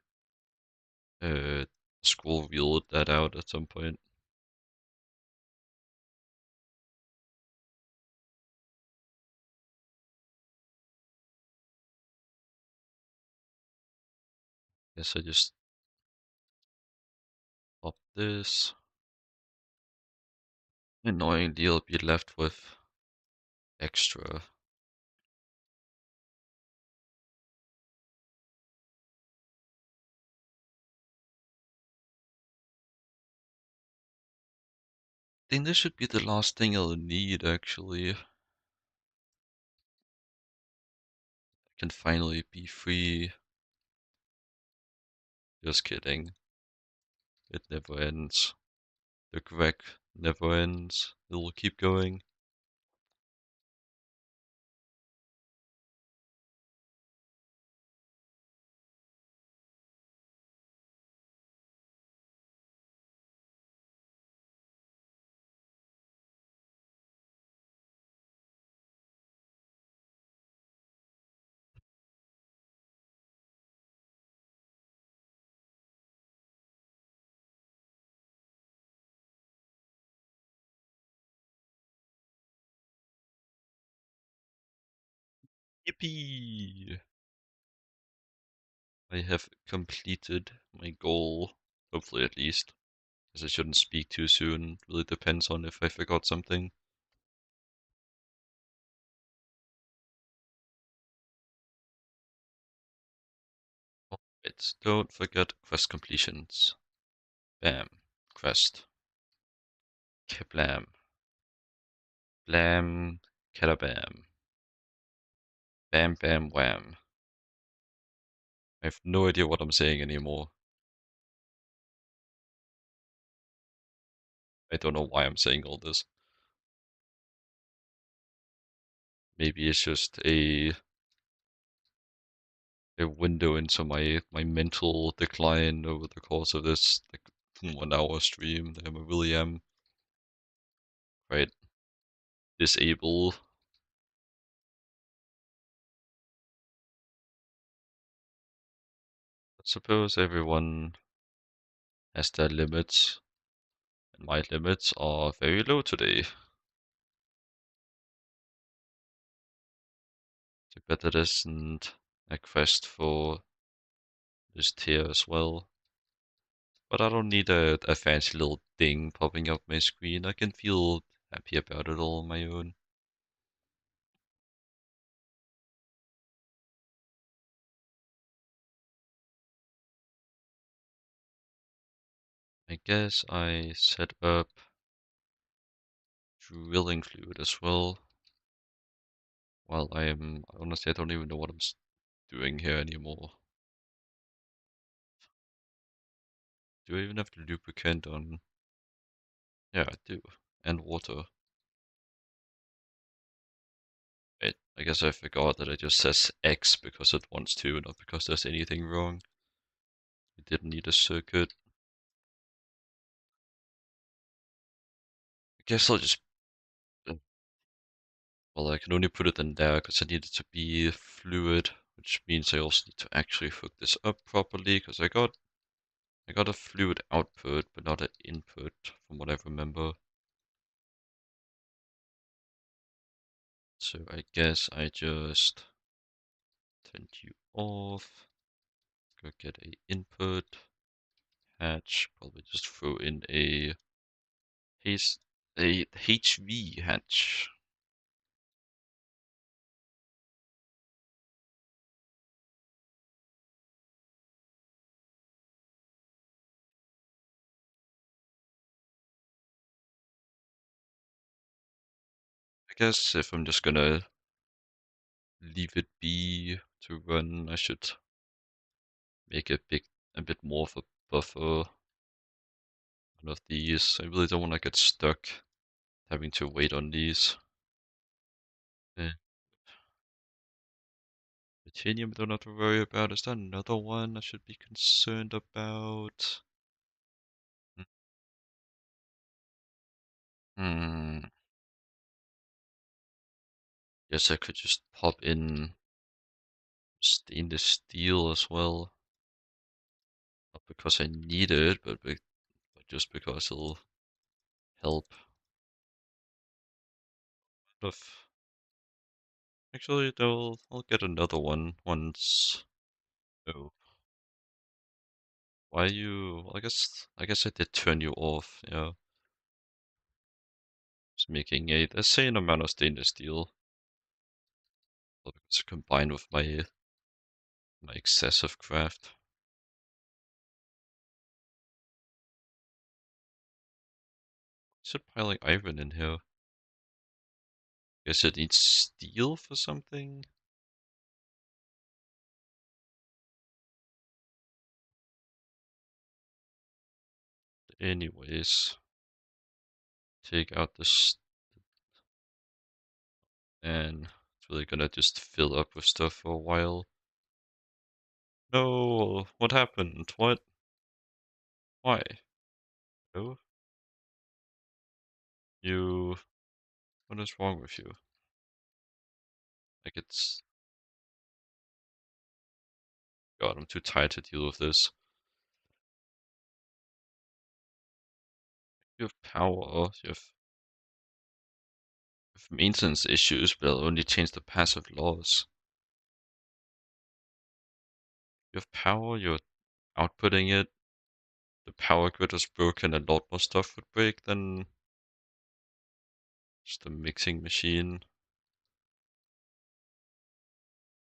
uh scroll wheeled that out at some point. Guess I just pop this. Annoyingly, I'll be left with extra. I think this should be the last thing I'll need actually. I can finally be free. Just kidding. It never ends. The Greg never ends. It will keep going. Yippee! I have completed my goal. Hopefully at least. Because I shouldn't speak too soon. Really depends on if I forgot something. Right, don't forget quest completions. Bam. Quest. Kablam. Blam. Kadabam. Bam bam wham. I have no idea what I'm saying anymore. I don't know why I'm saying all this. Maybe it's just a window into my mental decline over the course of this like 1 hour stream that I really am. Right. Disable. I suppose everyone has their limits, and my limits are very low today. So better this and a quest for this tier as well. But I don't need a fancy little thing popping up my screen. I can feel happy about it all on my own. I guess I set up drilling fluid as well. While honestly, I don't even know what I'm doing here anymore. Do I even have the lubricant on? Yeah, I do. And water. Wait, I guess I forgot that it just says X because it wants to, not because there's anything wrong. It didn't need a circuit. I guess I'll just... Well, I can only put it in there because I need it to be fluid, which means I also need to actually hook this up properly because I got a fluid output, but not an input, from what I remember. So I guess I just turn you off, go get a input, hatch, probably just throw in a HV hatch. I guess if I'm just gonna leave it be to run, I should make a bit more of a buffer. One of these. I really don't want to get stuck having to wait on these. Eh, Titanium, I don't have to worry about. Is that another one I should be concerned about? Hmm. Guess I could just pop in stainless steel as well. Not because I need it, but just because it'll help. Of Actually, I'll get another one once. Oh, why you? Well, I guess I did turn you off. Yeah, just making a same amount of stainless steel. It's combined with my excessive craft. Is it piling iron in here? Guess it needs steel for something? Anyways, take out this and it's really gonna just fill up with stuff for a while. No, what happened? What? Why? Oh, you, what is wrong with you? Like God, I'm too tired to deal with this. You have power, you have maintenance issues, but it'll only change the passive laws. You have power, you're outputting it, the power grid is broken, a lot more stuff would break than just a mixing machine.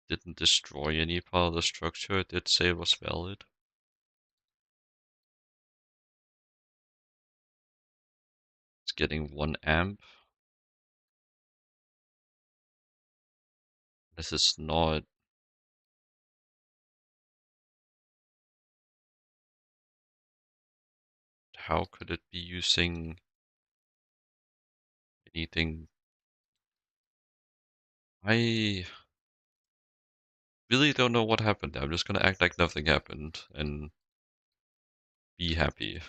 didn't destroy any part of the structure. It did say it was valid. It's getting 1 amp. This is not. How could it be using anything? I really don't know what happened. I'm just gonna act like nothing happened and be happy.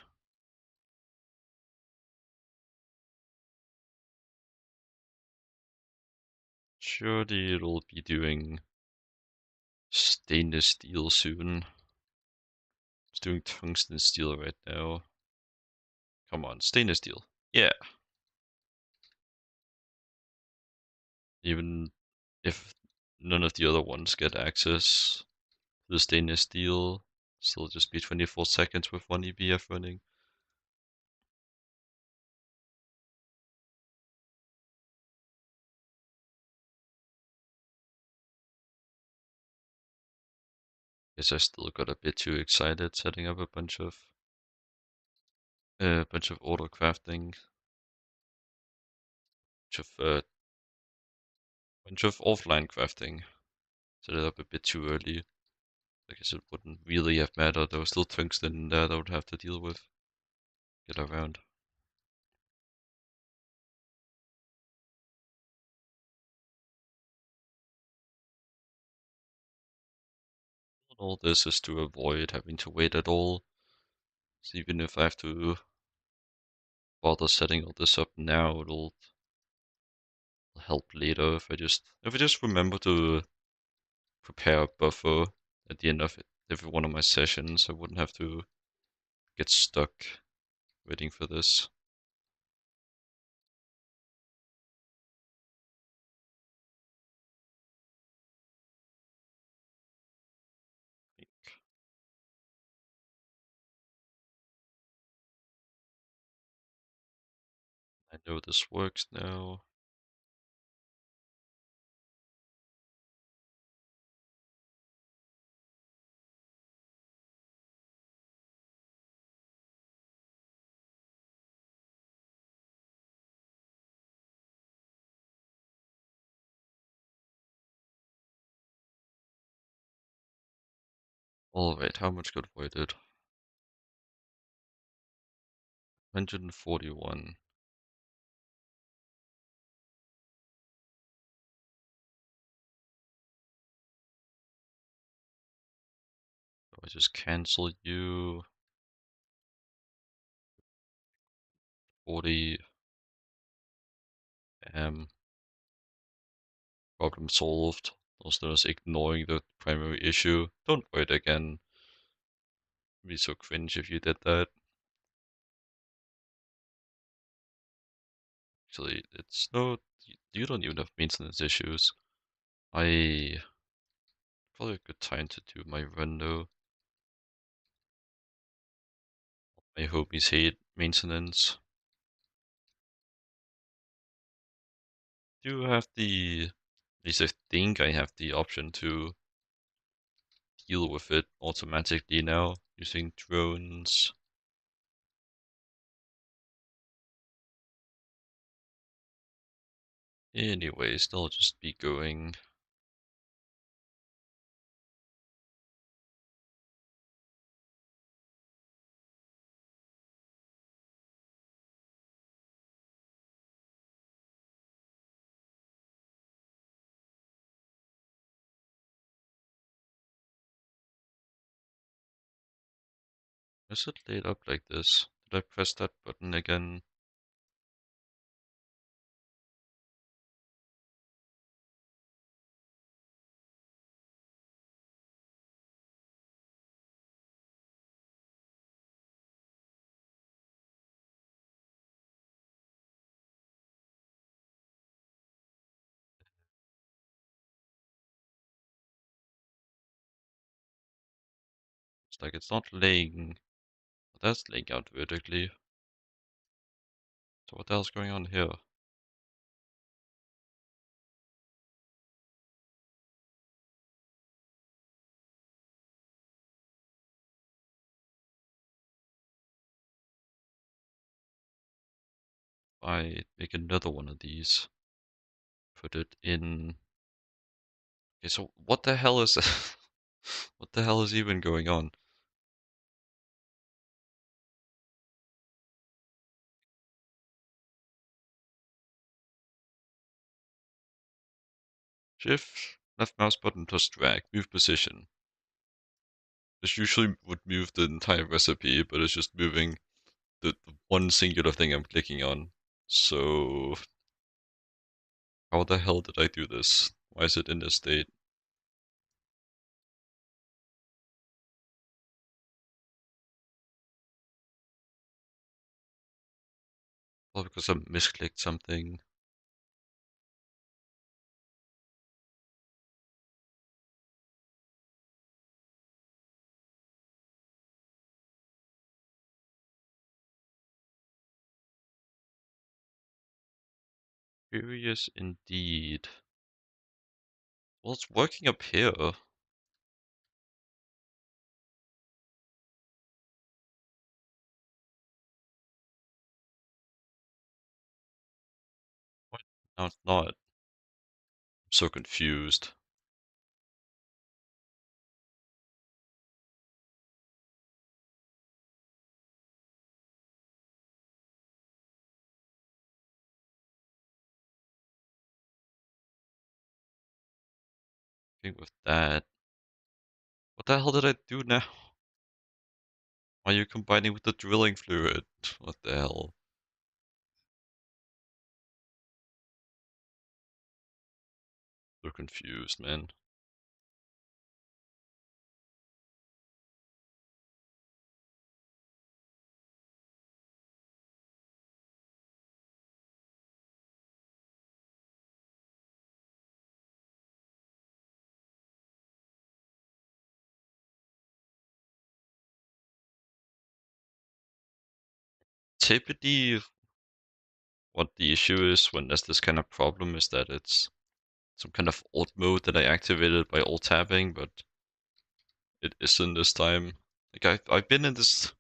Surely it'll be doing stainless steel soon. It's doing tungsten steel right now. Come on, stainless steel. Yeah. Even if none of the other ones get access to the stainless steel, still just be 24 seconds with 1 EBF running. Guess I still got a bit too excited setting up a bunch of auto crafting, bunch of offline crafting. Set it up a bit too early. I guess it wouldn't really have mattered. There was still tungsten in there that I would have to deal with. Get around. All this is to avoid having to wait at all. So even if I have to bother setting all this up now, it'll help later if I just remember to prepare a buffer at the end of every one of my sessions. I wouldn't have to get stuck waiting for this. I know this works now. Alright, how much got voided? 141. So I just cancel you. 40. Problem solved. Also, just ignoring the primary issue. Don't void again. It'd be so cringe if you did that. Actually, it's no. You don't even have maintenance issues. Probably a good time to do my run though. My homies hate maintenance. Do have the, at least I think I have the option to deal with it automatically now using drones. Anyways, they'll just be going. Is it laid up like this? Did I press that button again? It's like it's not laying. That's laying out vertically. So what the hell's going on here? I make another one of these, put it in. Okay, so what the hell is what the hell is even going on? Shift, left mouse button plus drag, move position. This usually would move the entire recipe, but it's just moving the one singular thing I'm clicking on. So how the hell did I do this? Why is it in this state? Well, because I misclicked something. Curious indeed. Well, it's working up here. What? No, it's not. I'm so confused. I think with that. What the hell did I do now? Why are you combining with the drilling fluid? What the hell? So confused, man. Typically, what the issue is when there's this kind of problem is that it's some kind of alt mode that I activated by alt tabbing, but it isn't this time. Like I've been in this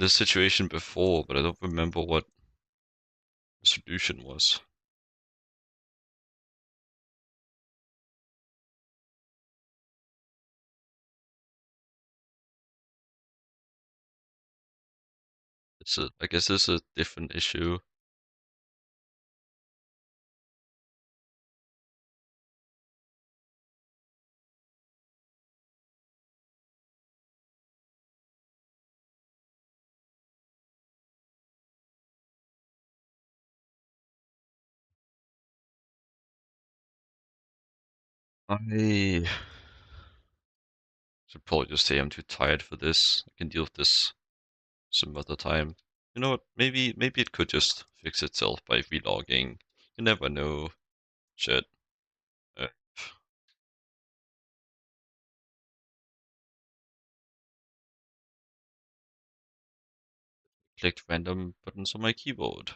situation before, but I don't remember what the solution was. I guess it's a different issue. I should probably just say I'm too tired for this. I can deal with this some other time. You know what? Maybe it could just fix itself by relogging. You never know. Shit. Uh, Clicked random buttons on my keyboard.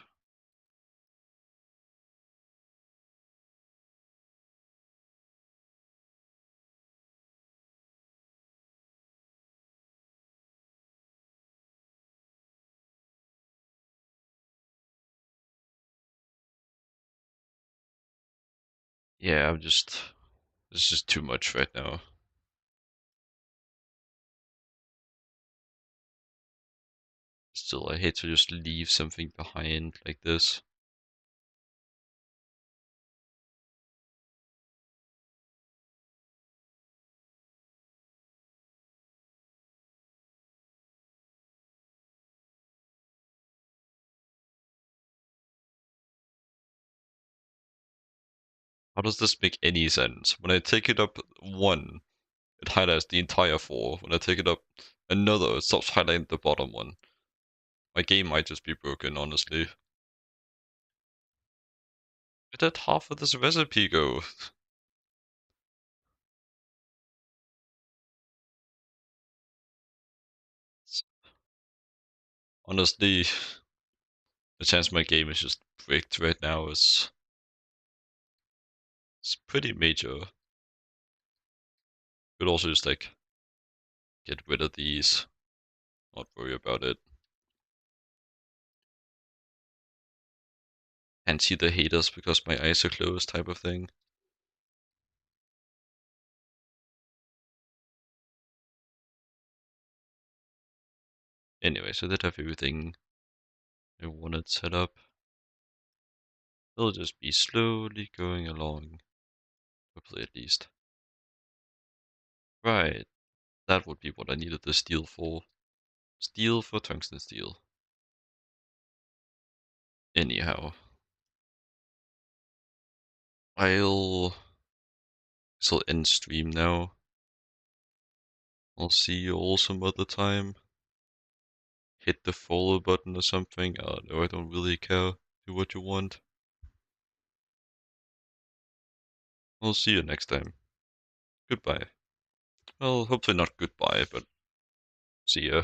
Yeah, this is too much right now. Still, I hate to just leave something behind like this. How does this make any sense? When I take it up one, it highlights the entire four. When I take it up another, it stops highlighting the bottom one. My game might just be broken, honestly. Where did half of this recipe go? Honestly, the chance my game is just bricked right now is it's pretty major. Could also just like get rid of these, not worry about it. Can't see the haters because my eyes are closed type of thing. Anyway, so that have everything I wanted set up. It'll just be slowly going along. Hopefully at least. Right. That would be what I needed the steel for. Steel for tungsten steel. Anyhow. I'll end stream now. I'll see you all some other time. Hit the follow button or something. No, I don't really care. Do what you want. I'll see you next time. Goodbye. Well, hopefully not goodbye, but see ya.